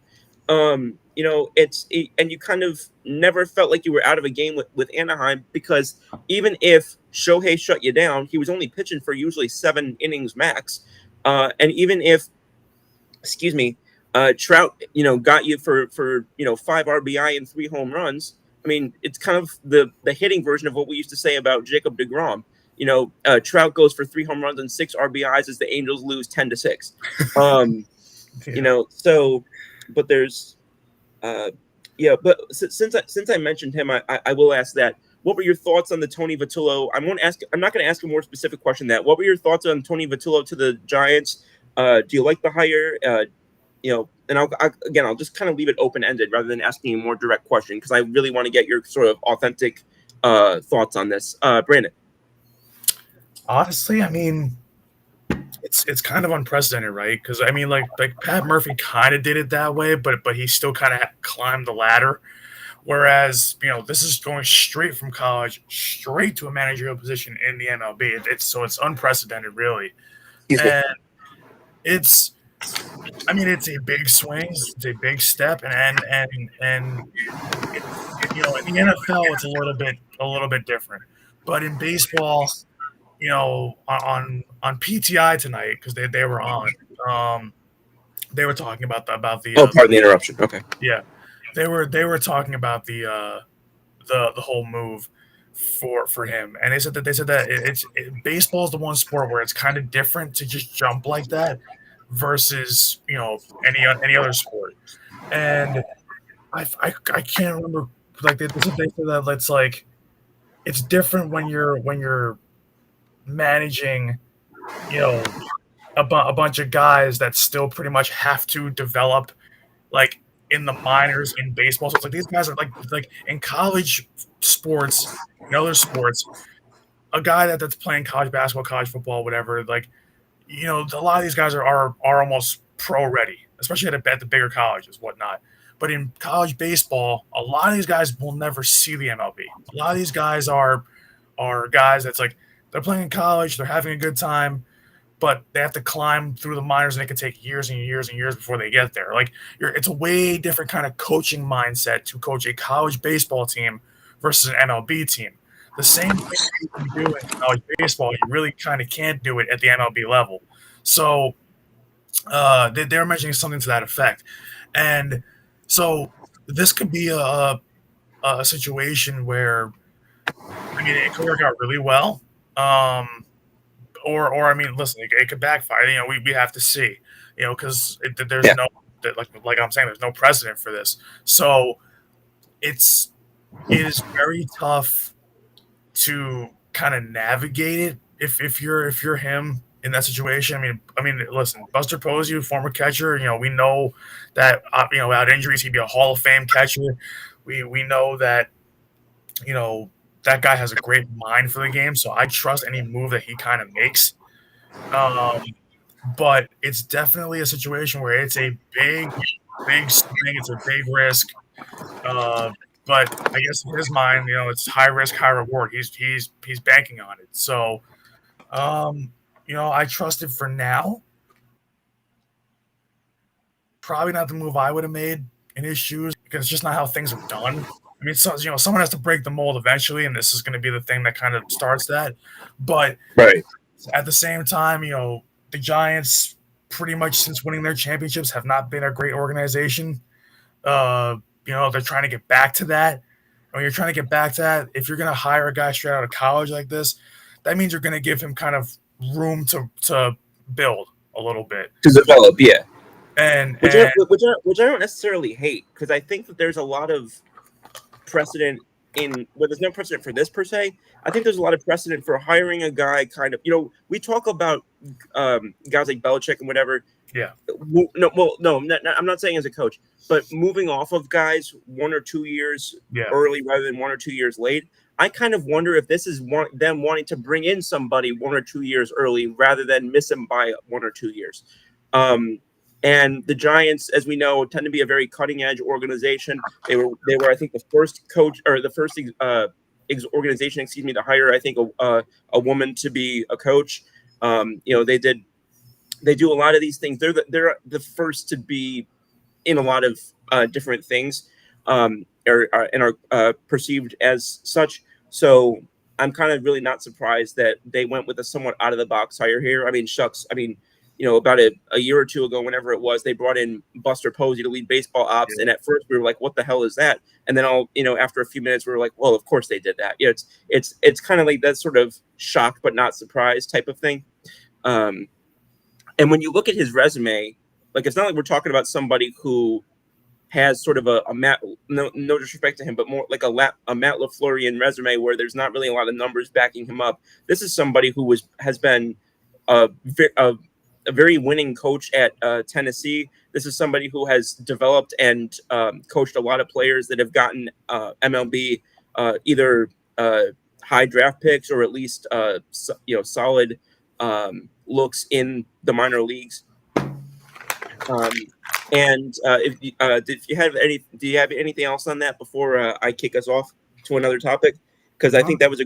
You know, and you kind of never felt like you were out of a game with Anaheim, because even if Shohei shut you down, he was only pitching for usually 7 innings max. And even if, excuse me, Trout, you know, got you for 5 RBI and 3 home runs. I mean, it's kind of the hitting version of what we used to say about Jacob deGrom. You know, Trout goes for 3 home runs and 6 RBIs as the Angels lose 10-6. You know, so, but there's, but since I mentioned him, I will ask that. What were your thoughts on the Tony Vitello? I'm not going to ask a more specific question. That what were your thoughts on Tony Vitello to the Giants? Do you like the hire? You know, and I'll just kind of leave it open ended rather than asking a more direct question, because I really want to get your sort of authentic thoughts on this. Brandon. Honestly, I mean, it's kind of unprecedented, right? Because I mean, like Pat Murphy kind of did it that way, but he still kind of climbed the ladder. Whereas, you know, this is going straight from college straight to a managerial position in the MLB. It's unprecedented, really. And it's a big swing, it's a big step, and you know, in the NFL it's a little bit different. But in baseball, you know, on PTI tonight, because they were on, they were talking about the pardon the interruption. Okay. Yeah, they were talking about the whole move for him, and they said that baseball is the one sport where it's kind of different to just jump like that versus, you know, any other sport. And I can't remember, like they said that it's like it's different when you're managing, you know, a bunch of guys that still pretty much have to develop like in the minors in baseball. So it's like these guys are like in college sports, in other sports, a guy that's playing college basketball, college football, whatever, like, you know, a lot of these guys are almost pro ready, especially at the bigger colleges, whatnot. But in college baseball, a lot of these guys will never see the MLB. A lot of these guys are guys that's like they're playing in college, they're having a good time, but they have to climb through the minors, and it can take years and years and years before they get there. Like it's a way different kind of coaching mindset to coach a college baseball team versus an MLB team. the same thing you can do in college baseball, you really kind of can't do it at the MLB level. So they were mentioning something to that effect. And so this could be a situation where, I mean, it could work out really well. Or I mean, listen, it could backfire. You know, we have to see. You know, because there's no, like I'm saying, there's no precedent for this. So it is very tough to kind of navigate it if you're him in that situation. I mean, listen, Buster Posey, former catcher. You know, we know that you know, without injuries, he'd be a Hall of Fame catcher. We know that, you know, that guy has a great mind for the game, so I trust any move that he kind of makes. But it's definitely a situation where it's a big swing. It's a big risk. But I guess in his mind, you know, it's high risk, high reward. He's banking on it. So, you know, I trust it for now. Probably not the move I would have made in his shoes, because it's just not how things are done. I mean, so, you know, someone has to break the mold eventually, and this is going to be the thing that kind of starts that. But Right. at the same time, you know, the Giants, pretty much since winning their championships, have not been a great organization. You know, they're trying to get back to that. When you're trying to get back to that, if you're going to hire a guy straight out of college like this, that means you're going to give him kind of room to build a little bit. To develop, yeah. Which I don't necessarily hate, because I think that there's a lot of precedent there's no precedent for this per se. I think there's a lot of precedent for hiring a guy kind of, you know, we talk about guys like Belichick and whatever. Yeah. I'm not saying as a coach, but moving off of guys 1 or 2 years early rather than 1 or 2 years late. I kind of wonder if this is them wanting to bring in somebody 1 or 2 years early rather than miss him by 1 or 2 years. And the Giants, as we know, tend to be a very cutting edge organization. They were, I think, the first coach or the first organization, to hire, I think, a woman to be a coach. You know, they do a lot of these things. They're the first to be in a lot of different things, and are perceived as such. So I'm kind of really not surprised that they went with a somewhat out of the box hire here. I mean, shucks. I mean, you know, about a year or two ago, whenever it was, they brought in Buster Posey to lead baseball ops. Yeah. And at first we were like, what the hell is that? And then after a few minutes, we were like, well, of course they did that. Yeah, it's kind of like that sort of shocked but not surprised type of thing. And when you look at his resume, like, it's not like we're talking about somebody who has sort of a Matt, no disrespect to him, but more like a Matt LaFleurian resume where there's not really a lot of numbers backing him up. This is somebody who has been a very winning coach at Tennessee. This is somebody who has developed and coached a lot of players that have gotten MLB either high draft picks or at least solid looks in the minor leagues. If you have do you have anything else on that before I kick us off to another topic? Because I think that was a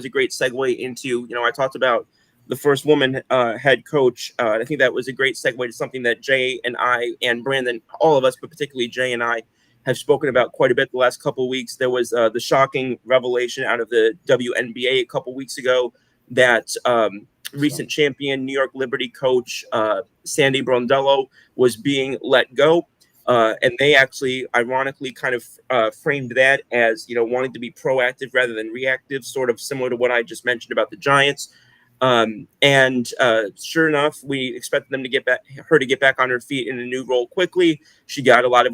great segue into, I talked about the first woman head coach. I think that was a great segue to something that Jay and I and Brandon, all of us, but particularly Jay and I, have spoken about quite a bit the last couple of weeks. There was the shocking revelation out of the WNBA a couple weeks ago that recent champion New York Liberty coach Sandy Brondello was being let go. And they actually, ironically, kind of framed that as, wanting to be proactive rather than reactive, sort of similar to what I just mentioned about the Giants. And sure enough, we expected her to get back on her feet in a new role quickly. She got a lot of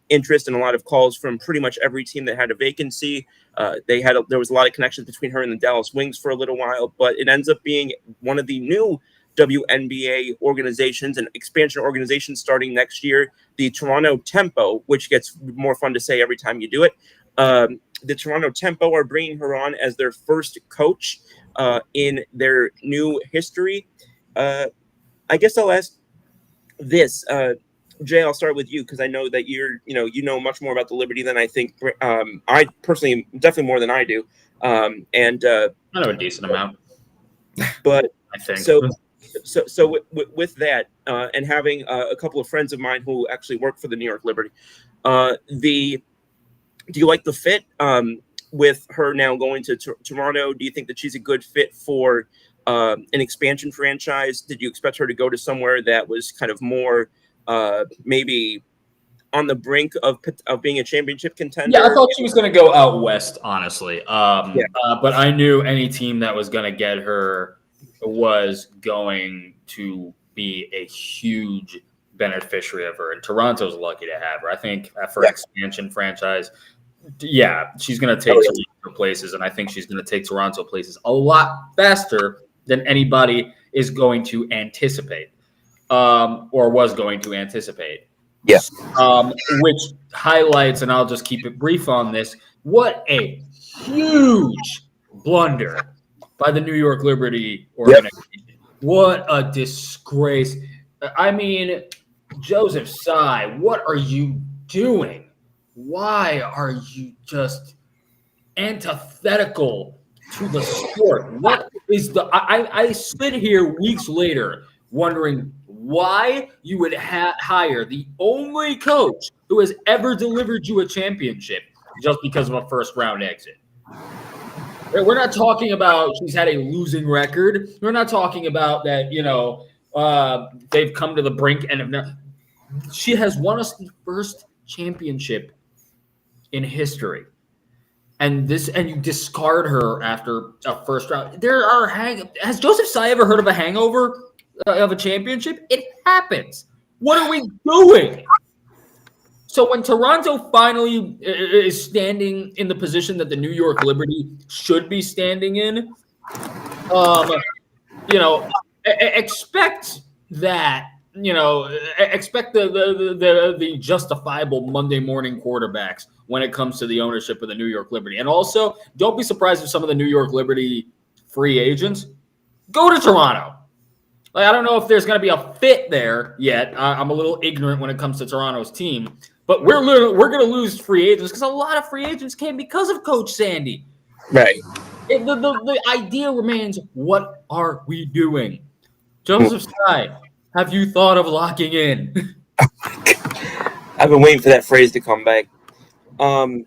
interest and a lot of calls from pretty much every team that had a vacancy. There was a lot of connections between her and the Dallas Wings for a little while, but it ends up being one of the new WNBA organizations and expansion organizations starting next year, the Toronto Tempo, which gets more fun to say every time you do it. The Toronto Tempo are bringing her on as their first coach in their new history. I guess I'll ask this, Jay. I'll start with you because I know that you know much more about the Liberty than I think. I personally, definitely more than I do. I know a decent amount, but I think so. With that, and having a couple of friends of mine who actually work for the New York Liberty, do you like the fit? with her now going to Toronto, do you think that she's a good fit for an expansion franchise? Did you expect her to go to somewhere that was kind of more maybe on the brink of being a championship contender? Yeah, I thought she was going to go out west, honestly. But I knew any team that was going to get her was going to be a huge beneficiary of her. And Toronto's lucky to have her. I think for an expansion franchise, yeah, she's going to take Toronto places, and I think she's going to take Toronto places a lot faster than anybody is going to anticipate, or was going to anticipate. Yeah. Which highlights, and I'll just keep it brief on this, what a huge blunder by the New York Liberty organization. Yep. What a disgrace. I mean, Joseph Tsai, what are you doing? Why are you just antithetical to the sport? What is the I sit here weeks later wondering why you would hire the only coach who has ever delivered you a championship just because of a first-round exit. We're not talking about she's had a losing record. We're not talking about that, they've come to the brink and she has won us the first championship in history. And you discard her after a first round. Has Joseph Tsai ever heard of a hangover of a championship? It happens. What are we doing? So when Toronto finally is standing in the position that the New York Liberty should be standing in, expect that. Expect the justifiable Monday morning quarterbacks when it comes to the ownership of the New York Liberty. And also, don't be surprised if some of the New York Liberty free agents go to Toronto. Like, I don't know if there's going to be a fit there yet. I'm a little ignorant when it comes to Toronto's team. But we're going to lose free agents because a lot of free agents came because of Coach Sandy. Right. The idea remains, what are we doing? Joseph Tsai, have you thought of locking in? I've been waiting for that phrase to come back. It's gonna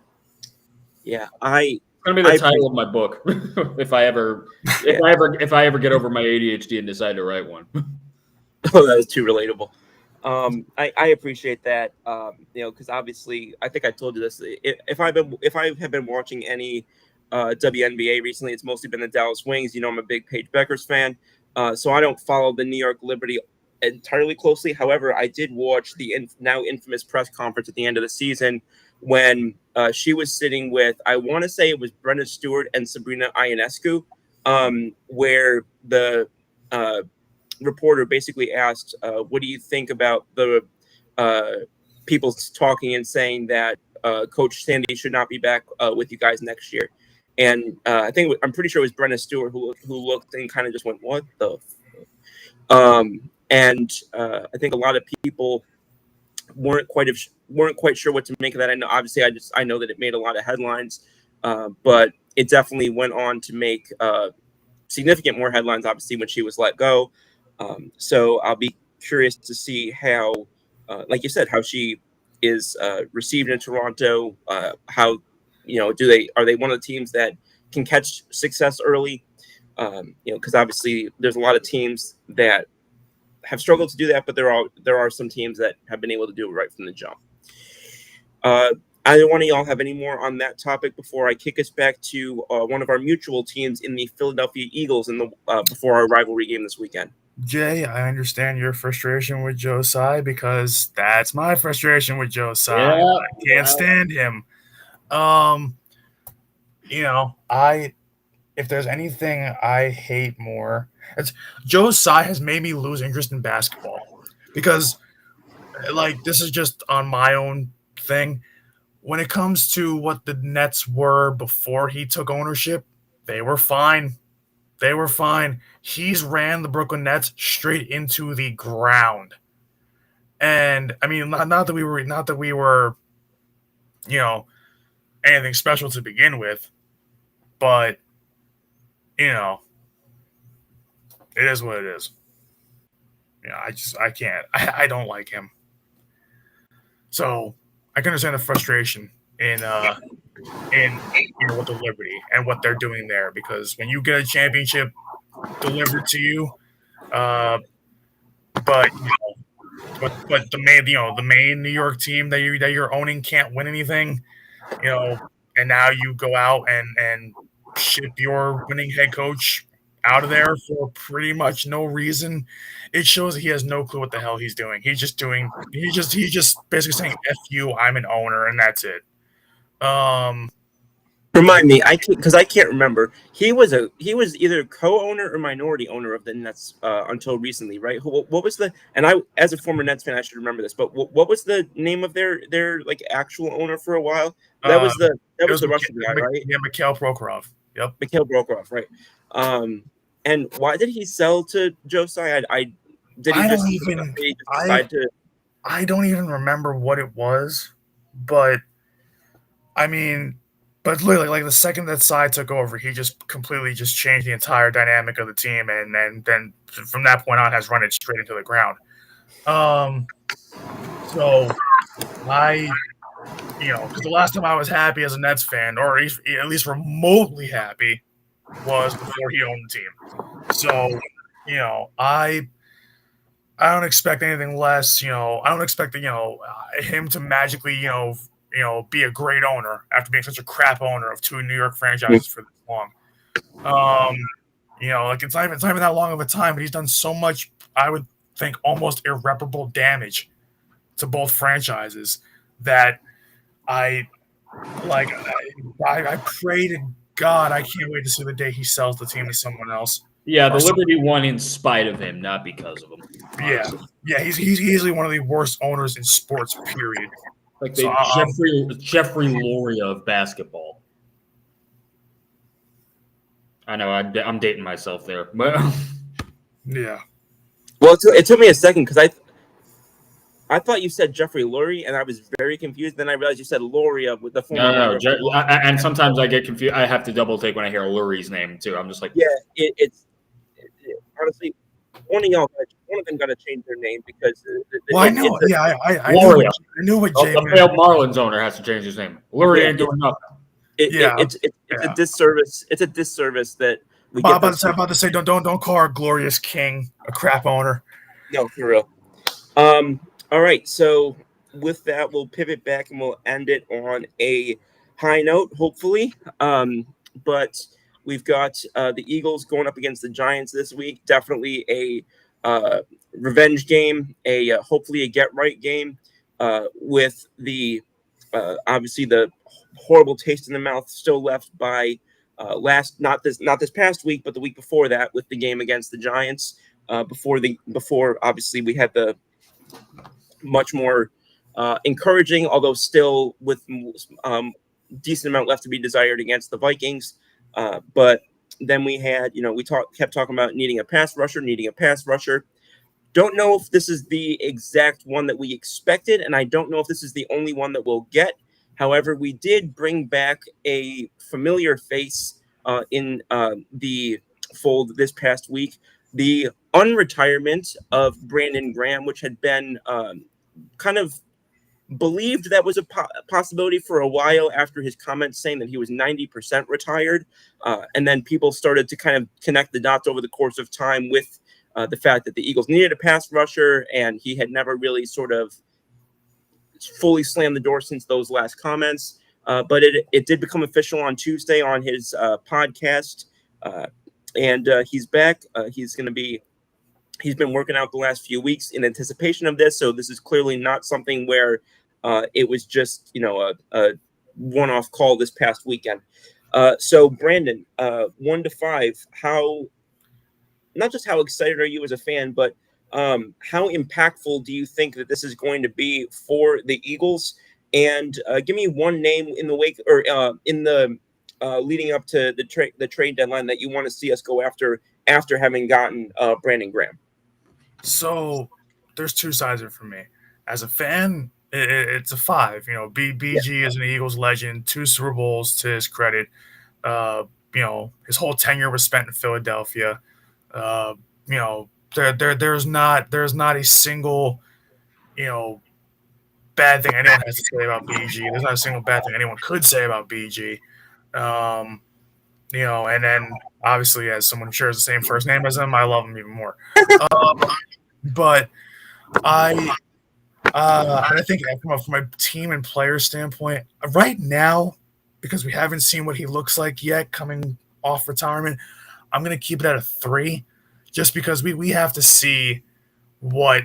be the title of my book if I ever get over my ADHD and decide to write one. Oh, that was too relatable. I appreciate that. Because obviously, I think I told you this. If I have been watching any WNBA recently, it's mostly been the Dallas Wings. I'm a big Paige Beckers fan, so I don't follow the New York Liberty entirely closely. However, I did watch the now infamous press conference at the end of the season when she was sitting with, I want to say it was Brenda Stewart and Sabrina Ionescu, where the reporter basically asked, what do you think about the people talking and saying that Coach Sandy should not be back with you guys next year? And I'm pretty sure it was Brenda Stewart who looked and kind of just went, what the and I think a lot of people weren't quite sure what to make of that. I know that it made a lot of headlines, but it definitely went on to make significant more headlines, obviously, when she was let go. So I'll be curious to see how, like you said, how she is received in Toronto. How, are they one of the teams that can catch success early? Because obviously there's a lot of teams that have struggled to do that, but there are some teams that have been able to do it right from the jump. Either one of y'all have any more on that topic before I kick us back to one of our mutual teams in the Philadelphia Eagles in the before our rivalry game this weekend? Jay, I understand your frustration with Joe Tsai because that's my frustration with Joe Tsai. Yeah, I can't stand him. If there's anything I hate more, it's Joe Tsai has made me lose interest in basketball because, this is just on my own thing. When it comes to what the Nets were before he took ownership, they were fine. They were fine. He's ran the Brooklyn Nets straight into the ground. And I mean, not that we were, anything special to begin with, but it is what it is. I can't. I don't like him. So I can understand the frustration in in with the Liberty and what they're doing there, because when you get a championship delivered to you, but but the main New York team that you're owning can't win anything, and now you go out and ship your winning head coach out of there for pretty much no reason. It shows that he has no clue what the hell he's doing. He's just basically saying "F you, I'm an owner," and that's it. Remind me, because I can't remember. He was either co-owner or minority owner of the Nets until recently, right? What was the, and I, as a former Nets fan, I should remember this, but what was the name of their like actual owner for a while? That was the Russian guy, right? Yeah, Mikhail Prokhorov. Yep, Mikhail Prokhorov, right? And why did he sell to Josiah? I don't even remember what it was, but I mean, but literally, like the second that side took over, he just completely just changed the entire dynamic of the team, and then from that point on has run it straight into the ground. So because the last time I was happy as a Nets fan, or at least remotely happy, was before he owned the team. So, I don't expect anything less. I don't expect him to magically be a great owner after being such a crap owner of two New York franchises for this long. Like it's not even that long of a time, but he's done so much, I would think, almost irreparable damage to both franchises that I pray to God I can't wait to see the day he sells the team to someone else. Yeah, the Liberty won in spite of him, not because of him. Yeah, he's easily one of the worst owners in sports, period. Like Jeffrey Lurie of basketball. I know I'm dating myself there, but yeah. Well, it took me a second because I thought you said Jeffrey Lurie, and I was very confused. Then I realized you said Lurie with the former. No. And sometimes I get confused. I have to double take when I hear Lurie's name too. I'm just like, yeah, it's honestly one of them got to change their name because. I know. I knew what Jay. The failed Marlins owner has to change his name. Lurie ain't doing nothing. It's a disservice. It's a disservice that we get. I'm about to say, don't call our glorious king a crap owner. No, for real. All right, so with that, we'll pivot back and we'll end it on a high note, hopefully. But we've got the Eagles going up against the Giants this week. Definitely a revenge game, hopefully a get-right game with the obviously the horrible taste in the mouth still left by not this past week, but the week before that with the game against the Giants. Before obviously we had the much more encouraging, although still with decent amount left to be desired against the Vikings. But then we had, kept talking about needing a pass rusher. Don't know if this is the exact one that we expected, and I don't know if this is the only one that we'll get. However, we did bring back a familiar face in the fold this past week. The unretirement of Brandon Graham, which had been kind of believed that was a possibility for a while after his comments saying that he was 90% retired. And then people started to kind of connect the dots over the course of time with the fact that the Eagles needed a pass rusher, and he had never really sort of fully slammed the door since those last comments. But it did become official on Tuesday on his podcast. And he's back. He's been working out the last few weeks in anticipation of this. So this is clearly not something where it was just, a one-off call this past weekend. So Brandon, 1 to 5, not just how excited are you as a fan, but how impactful do you think that this is going to be for the Eagles? And give me one name in the wake or in the leading up to the trade deadline that you want to see us go after having gotten Brandon Graham. So there's two sides of it for me. As a fan, it's a 5. BG is an Eagles legend, 2 Super Bowls to his credit. His whole tenure was spent in Philadelphia. There's not a single, bad thing anyone has to say about BG. There's not a single bad thing anyone could say about BG. And then obviously, as someone who shares the same first name as him, I love him even more. But I think from a team and player standpoint, right now, because we haven't seen what he looks like yet coming off retirement, I'm going to keep it at a 3, just because we have to see what,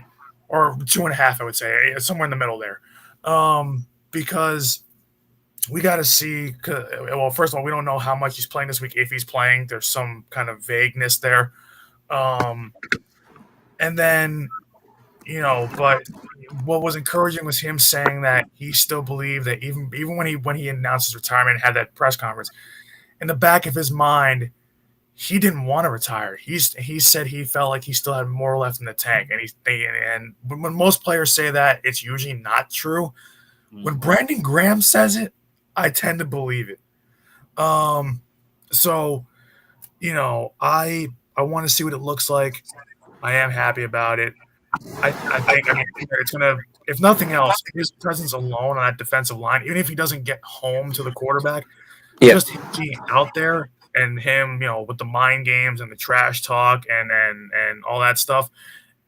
or 2.5, I would say, somewhere in the middle there, because we got to see. Well, first of all, we don't know how much he's playing this week. If he's playing, there's some kind of vagueness there, and then but what was encouraging was him saying that he still believed that even when he announced his retirement and had that press conference, in the back of his mind, he didn't want to retire. He said he felt like he still had more left in the tank, and when most players say that, it's usually not true. When Brandon Graham says it, I tend to believe it. So I want to see what it looks like. I am happy about it. I think it's gonna, if nothing else, his presence alone on that defensive line, even if he doesn't get home to the quarterback, just him being out there and him, with the mind games and the trash talk and all that stuff,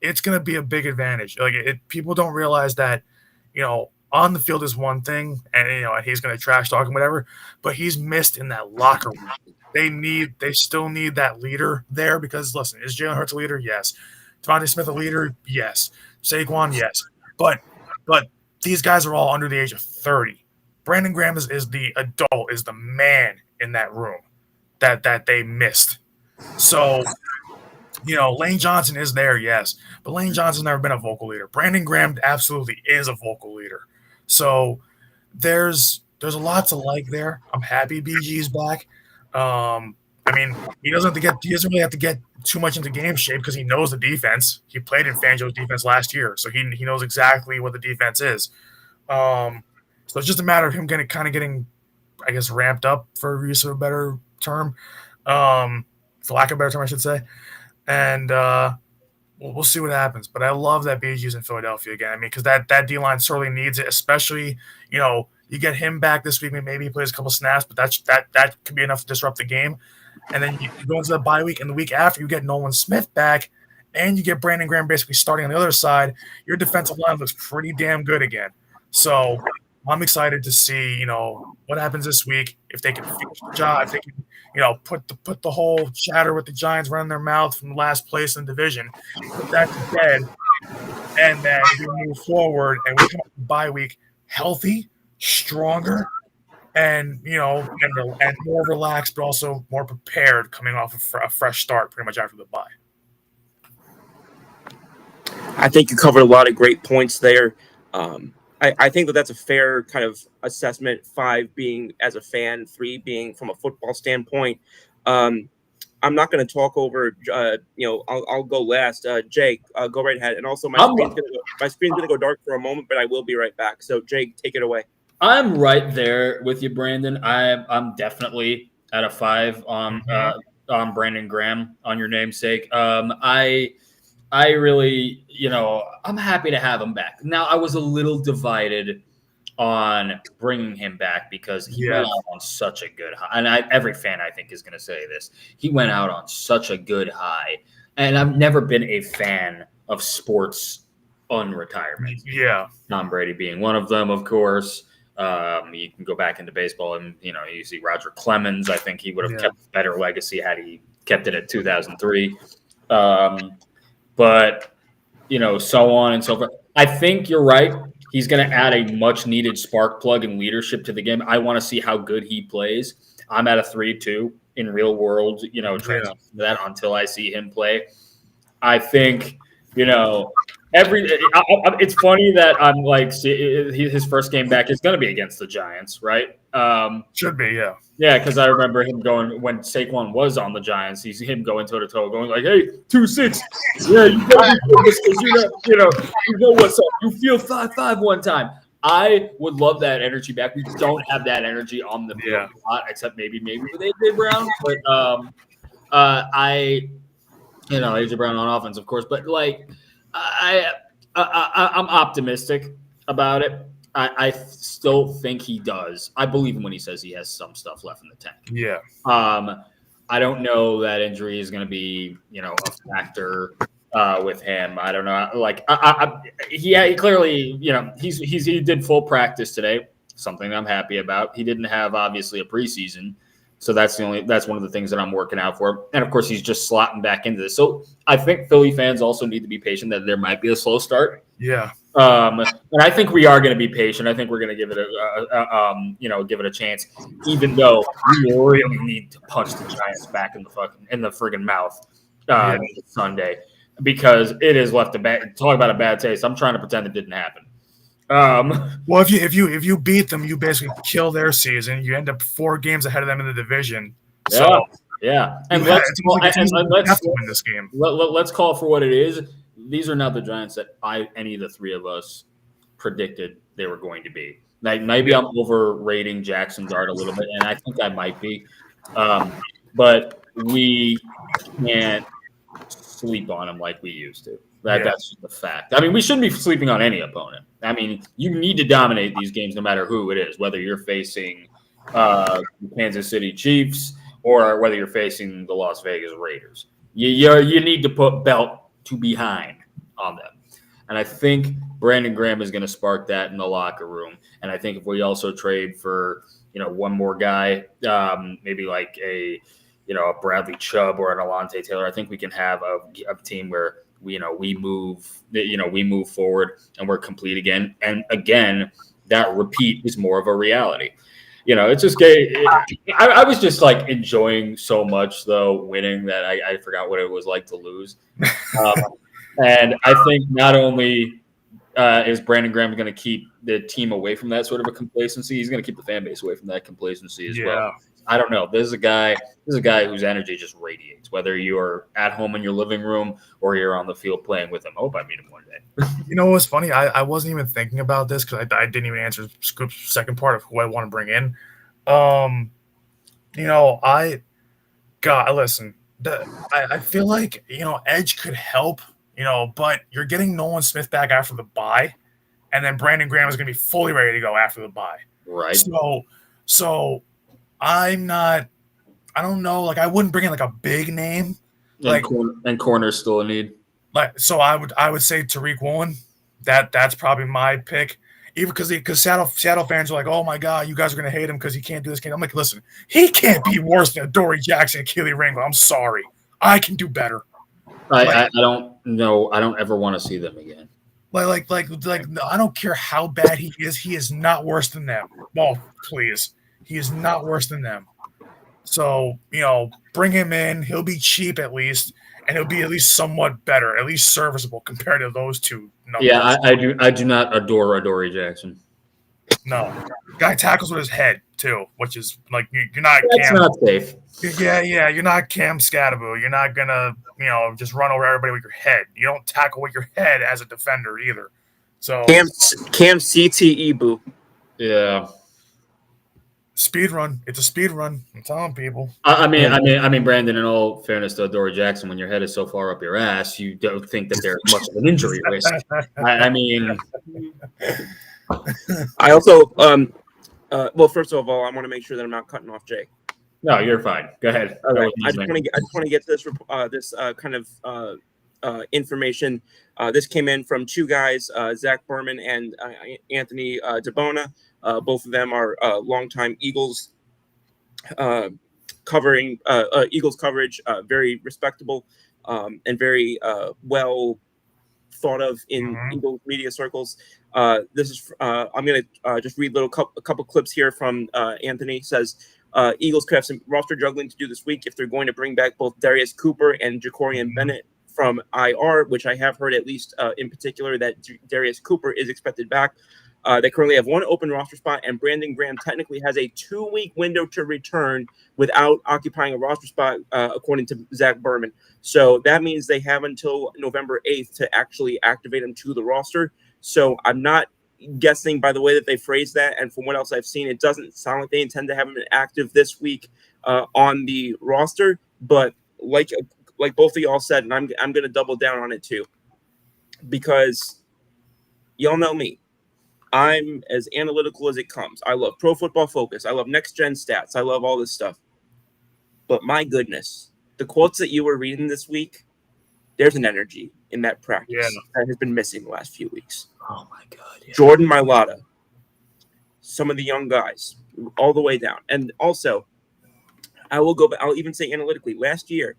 it's gonna be a big advantage. Like people don't realize that, on the field is one thing, and he's gonna trash talk and whatever, but he's missed in that locker room. They still need that leader there, because listen, is Jalen Hurts a leader? Yes. Devontae Smith a leader? Yes. Saquon? Yes. But these guys are all under the age of 30. Brandon Graham is the adult, is the man in that room that they missed. So, Lane Johnson is there, yes. But Lane Johnson's never been a vocal leader. Brandon Graham absolutely is a vocal leader. So there's a lot to like there. I'm happy BG's back. He doesn't really have to get too much into game shape, because he knows the defense. He played in Fangio's defense last year, so he knows exactly what the defense is. So it's just a matter of him getting, I guess, ramped up, for use of a better term, for lack of a better term, I should say. And we'll see what happens. But I love that BG's in Philadelphia again. Because that D-line sorely needs it, especially, you get him back this week, maybe he plays a couple snaps, but that could be enough to disrupt the game. And then you go into the bye week, and the week after you get Nolan Smith back, and you get Brandon Graham basically starting on the other side. Your defensive line looks pretty damn good again. So I'm excited to see, what happens this week, if they can finish the job, if they can, put the whole chatter with the Giants running their mouth from last place in the division, put that to bed, and then we move forward and we come up with bye week healthy, stronger, and and more relaxed, but also more prepared, coming off a fresh start pretty much after the bye. I think you covered a lot of great points there. I think that's a fair kind of assessment. 5 being as a fan, 3 being from a football standpoint. I'm not going to talk over. I'll go last. Jake, go right ahead. And also, my screen's gonna go dark for a moment, but I will be right back. So, Jake, take it away. I'm right there with you, Brandon. I'm definitely at a 5 on Brandon Graham, on your namesake. I really, I'm happy to have him back. Now, I was a little divided on bringing him back, because he went out on such a good high. And every fan, I think, is going to say this. He went out on such a good high. And I've never been a fan of sports unretirement. Yeah. Tom Brady being one of them, of course. You can go back into baseball and, you see Roger Clemens. I think he would have kept a better legacy had he kept it at 2003. But, so on and so forth. I think you're right. He's going to add a much-needed spark plug and leadership to the game. I want to see how good he plays. I'm at a 3 too in real world, that until I see him play. I think, it's funny that I'm like, his first game back is going to be against the Giants, right? Should be, yeah. Yeah, because I remember him going, when Saquon was on the Giants, he's him going toe-to-toe, going like, hey, 2-6. Yeah, you gotta be this, because you know what's up. You feel 5-5 one time. I would love that energy back. We don't have that energy on the field a lot, except maybe with AJ Brown. But AJ Brown on offense, of course. But like, I'm optimistic about it. I still think he does. I believe him when he says he has some stuff left in the tank. Yeah. I don't know that injury is going to be, a factor with him. I don't know. Like, he clearly, he did full practice today, something I'm happy about. He didn't have obviously a preseason, so that's one of the things that I'm working out for. And of course, he's just slotting back into this. So I think Philly fans also need to be patient that there might be a slow start. Yeah. And I think we are going to be patient. I think we're going to give it give it a chance, even though we really need to punch the Giants back in the friggin' mouth Sunday, because it has left talk about a bad taste. I'm trying to pretend it didn't happen. Well, if you beat them, you basically kill their season. You end up 4 games ahead of them in the division. So and let's win this game. Let's call it for what it is. These are not the Giants that any of the three of us predicted they were going to be. Like, maybe I'm overrating Jackson Dart a little bit, and I think I might be. But we can't sleep on him like we used to. That's just the fact. I mean, we shouldn't be sleeping on any opponent. I mean, you need to dominate these games no matter who it is, whether you're facing the Kansas City Chiefs or whether you're facing the Las Vegas Raiders. You need to put belt to behind on them. And I think Brandon Graham is going to spark that in the locker room. And I think if we also trade for, one more guy, maybe like a Bradley Chubb or an Alontae Taylor, I think we can have a team where we move forward and we're complete again. And again, that repeat is more of a reality. It's just gay. I was just like enjoying so much though winning that I forgot what it was like to lose. And I think not only is Brandon Graham going to keep the team away from that sort of a complacency, he's going to keep the fan base away from that complacency as well. I don't know. This is a guy whose energy just radiates, whether you're at home in your living room or you're on the field playing with him. I hope I meet him one day. You know what's funny? I wasn't even thinking about this because I didn't even answer Scoop's second part of who I want to bring in. Listen, I feel like, Edge could help, but you're getting Nolan Smith back after the bye, and then Brandon Graham is going to be fully ready to go after the bye. Right. So I don't know. Like, I wouldn't bring in like a big name. And corner's still a need. So I would say Tariq Woolen. That's probably my pick. Even because Seattle fans are like, oh my God, you guys are gonna hate him because he can't do this. I'm like, listen, he can't be worse than Dory Jackson and Keely Ringo. I'm sorry, I can do better. I don't know. I don't ever want to see them again. Like I don't care how bad he is not worse than them. Well, please, he is not worse than them. So bring him in. He'll be cheap at least, and he'll be at least somewhat better, at least serviceable compared to those two numbers. Yeah, I do not adore Dory Jackson. No, guy tackles with his head too, which is like you're not. That's Cam. not safe. Yeah, you're not Cam Scadaboo. You're not gonna, just run over everybody with your head. You don't tackle with your head as a defender either. So Cam CTE boo. Yeah. Speed run. It's a speed run. I'm telling people. I mean, Brandon. In all fairness to Dory Jackson, when your head is so far up your ass, you don't think that there's much of an injury risk. I mean, I also, well, first of all, I want to make sure that I'm not cutting off Jay. No, you're fine. Go ahead. All right. I just want to get to this kind of information. This came in from two guys, Zach Berman and Anthony DeBona. Both of them are longtime Eagles covering Eagles coverage, very respectable and very well thought of in Eagles media circles. This is I'm going to just read a couple clips here from Anthony. Says Eagles could have some roster juggling to do this week if they're going to bring back both Darius Cooper and Jacorian Bennett from IR, which I have heard at least in particular that Darius Cooper is expected back. They currently have one open roster spot, and Brandon Graham technically has a 2-week window to return without occupying a roster spot, according to Zach Berman. So that means they have until November 8th to actually activate him to the roster. So I'm not guessing by the way that they phrased that, and from what else I've seen, it doesn't sound like they intend to have him active this week on the roster. But like both of y'all said, and I'm going to double down on it too, because y'all know me. I'm as analytical as it comes. I love Pro Football Focus. I love Next Gen Stats. I love all this stuff. But my goodness, the quotes that you were reading this week, there's an energy in that practice that has been missing the last few weeks. Oh my God. Yeah. Jordan Mailata, some of the young guys, all the way down. And also, I'll even say analytically, last year,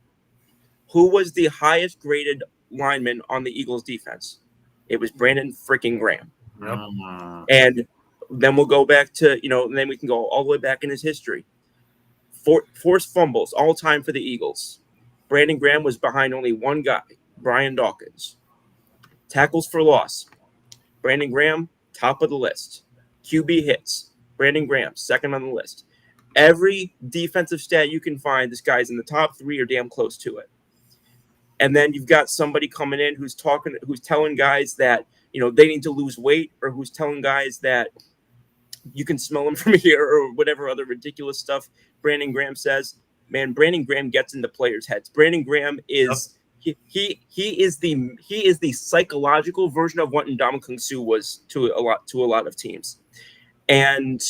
who was the highest graded lineman on the Eagles defense? It was Brandon freaking Graham. Yep. And then we'll go back to, and then we can go all the way back in his history. Forced fumbles all time for the Eagles. Brandon Graham was behind only one guy, Brian Dawkins. Tackles for loss. Brandon Graham, top of the list. QB hits. Brandon Graham, second on the list. Every defensive stat you can find, this guy's in the top 3 or damn close to it. And then you've got somebody coming in who's telling guys that, they need to lose weight, or who's telling guys that you can smell them from here, or whatever other ridiculous stuff Brandon Graham says. Man, Brandon Graham gets into players' heads. Brandon Graham is he is the psychological version of what Ndamukong Suh was to a lot of teams. And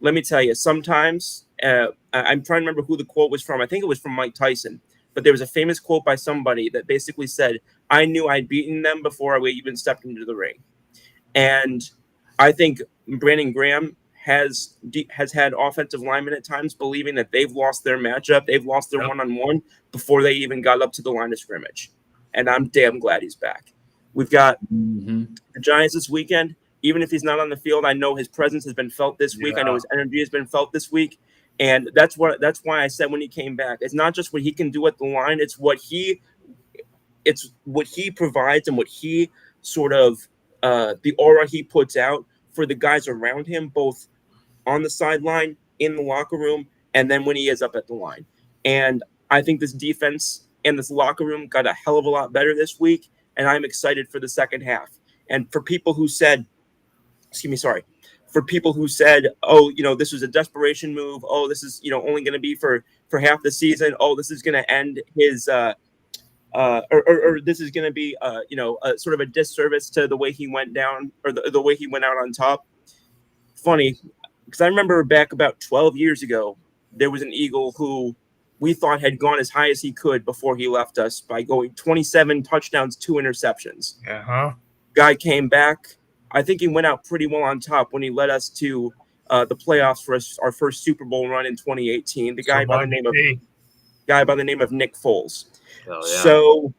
let me tell you, sometimes I'm trying to remember who the quote was from. I think it was from Mike Tyson. But there was a famous quote by somebody that basically said, "I knew I'd beaten them before I even stepped into the ring." And I think Brandon Graham has had offensive linemen at times believing that they've lost their matchup, they've lost their one-on-one before they even got up to the line of scrimmage. And I'm damn glad he's back. We've got the Giants this weekend. Even if he's not on the field, I know his presence has been felt this week. I know his energy has been felt this week. And that's why I said when he came back, it's not just what he can do at the line, it's what he provides and what he sort of the aura he puts out for the guys around him, both on the sideline, in the locker room, and then when he is up at the line. And I think this defense and this locker room got a hell of a lot better this week, and I'm excited for the second half. And for people who said, oh, this was a desperation move. Oh, this is, only going to be for half the season. Oh, this is going to end his, or this is going to be, a sort of a disservice to the way he went down, or the way he went out on top. Funny, because I remember back about 12 years ago, there was an Eagle who we thought had gone as high as he could before he left us by going 27 touchdowns, 2 interceptions. Guy came back. I think he went out pretty well on top when he led us to the playoffs for our first Super Bowl run in 2018. The guy by the name of Nick Foles. Oh, yeah. So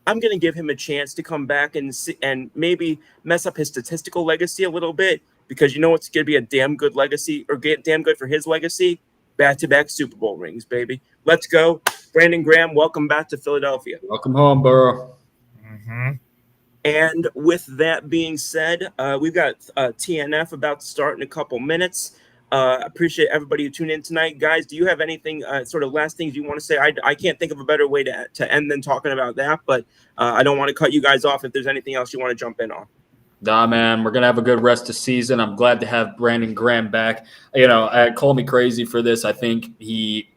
I'm going to give him a chance to come back and maybe mess up his statistical legacy a little bit, because it's going to be a damn good legacy, or damn good for his legacy. Back-to-back Super Bowl rings, baby. Let's go. Brandon Graham, welcome back to Philadelphia. Welcome home, Burrow. And with that being said, we've got TNF about to start in a couple minutes. Appreciate everybody who tuned in tonight. Guys, do you have anything, sort of last things you want to say? I can't think of a better way to end than talking about that, but I don't want to cut you guys off if there's anything else you want to jump in on. Nah, man, we're going to have a good rest of season. I'm glad to have Brandon Graham back. Call me crazy for this. I think he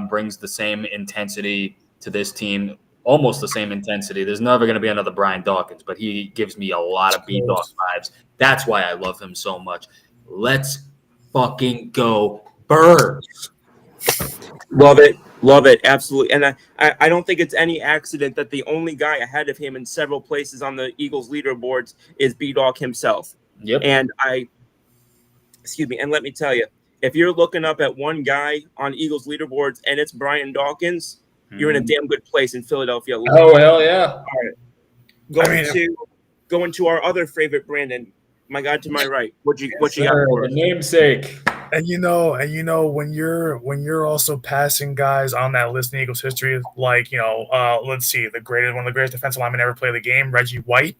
brings the same intensity to this team, almost the same intensity. There's never going to be another Brian Dawkins, but he gives me a lot of B-Dawk vibes. That's why I love him so much. Let's fucking go Birds. Love it, absolutely. And I don't think it's any accident that the only guy ahead of him in several places on the Eagles leaderboards is B-Dawk himself. Yep. And and let me tell you, if you're looking up at one guy on Eagles leaderboards and it's Brian Dawkins, you're in a damn good place in Philadelphia. Oh, hell yeah. All right. Going to our other favorite Brandon, my guy to my right. What you got for us? The namesake. And when you're also passing guys on that list in Eagles history, like let's see, one of the greatest defensive linemen ever play the game, Reggie White.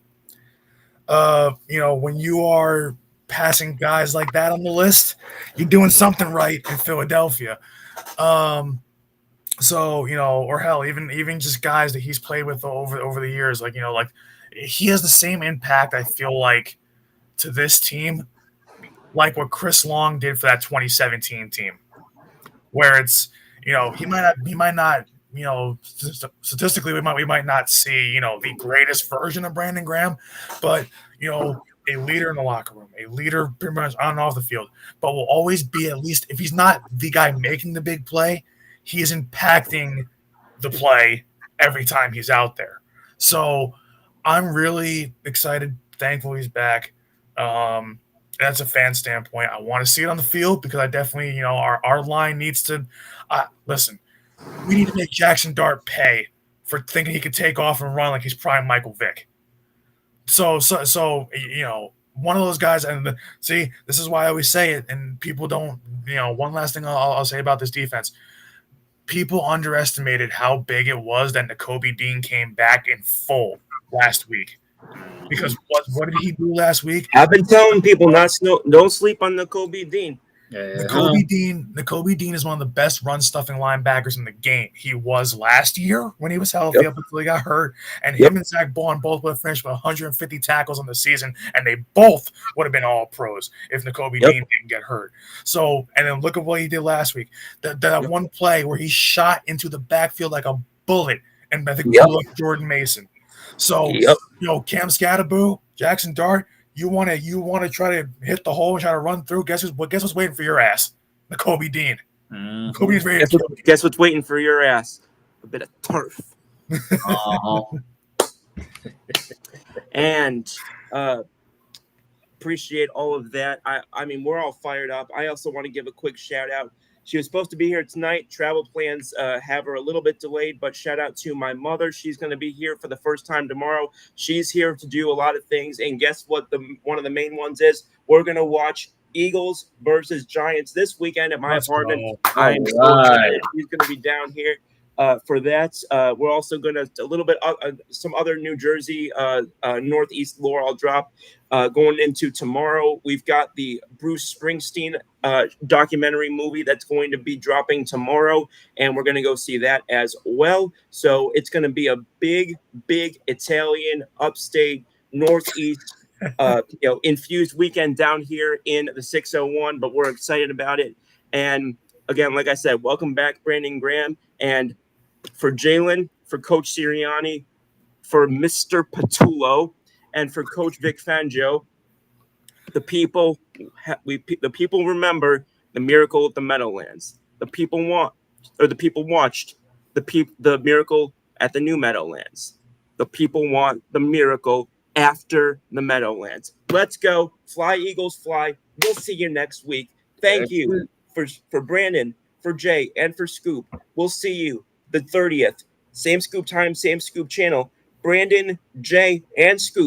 When you are passing guys like that on the list, you're doing something right in Philadelphia. Or hell, even just guys that he's played with over the years, like he has the same impact, I feel like, to this team, like what Chris Long did for that 2017 team, where it's, he might not, statistically we might not see, the greatest version of Brandon Graham, but, a leader in the locker room, a leader pretty much on and off the field, but will always be, at least if he's not the guy making the big play, he is impacting the play every time he's out there. So I'm really excited, thankful he's back. That's a fan standpoint. I want to see it on the field because I definitely, our line needs to listen. We need to make Jackson Dart pay for thinking he could take off and run like he's prime Michael Vick. So one of those guys. And see, this is why I always say it, and people don't. One last thing I'll say about this defense: people underestimated how big it was that Nakobe Dean came back in full last week. Because what did he do last week? I've been telling people don't sleep on Nakobe Dean. Nakobe Dean is one of the best run stuffing linebackers in the game. He was last year when he was healthy up until he got hurt. And him and Zach Bowen both would have finished with 150 tackles on the season, and they both would have been all pros if Nakobe Dean didn't get hurt. So, and then look at what he did last week. That one play where he shot into the backfield like a bullet, and I think blew up Jordan Mason. So, Cam Scatterboo, Jackson Dart, you want to try to hit the hole and try to run through. Guess what's waiting for your ass? Nakobe Dean. Nakobe's ready. Guess what's waiting for your ass? A bit of turf. And appreciate all of that. I mean, we're all fired up. I also want to give a quick shout out. She was supposed to be here tonight. Travel plans have her a little bit delayed, but shout out to my mother. She's going to be here for the first time tomorrow. She's here to do a lot of things. And guess what? One of the main ones is we're going to watch Eagles versus Giants this weekend at my apartment. I'm so excited. She's going to be down here for that. We're also going to a little bit some other New Jersey Northeast lore I'll drop going into tomorrow. We've got the Bruce Springsteen documentary movie that's going to be dropping tomorrow, and we're going to go see that as well. So it's going to be a big Italian upstate Northeast infused weekend down here in the 601, but we're excited about it. And again, like I said, welcome back, Brandon Graham. And for Jalen, for Coach Sirianni, for Mr. Patullo, and for Coach Vic Fangio, the people remember the miracle at the Meadowlands. The people watched the miracle at the New Meadowlands. The people want the miracle after the Meadowlands. Let's go. Fly, Eagles, fly. We'll see you next week. Thank you for Brandon, for Jay, and for Scoop. We'll see you the 30th. Same Scoop time, same Scoop channel. Brandon, Jay, and Scoop.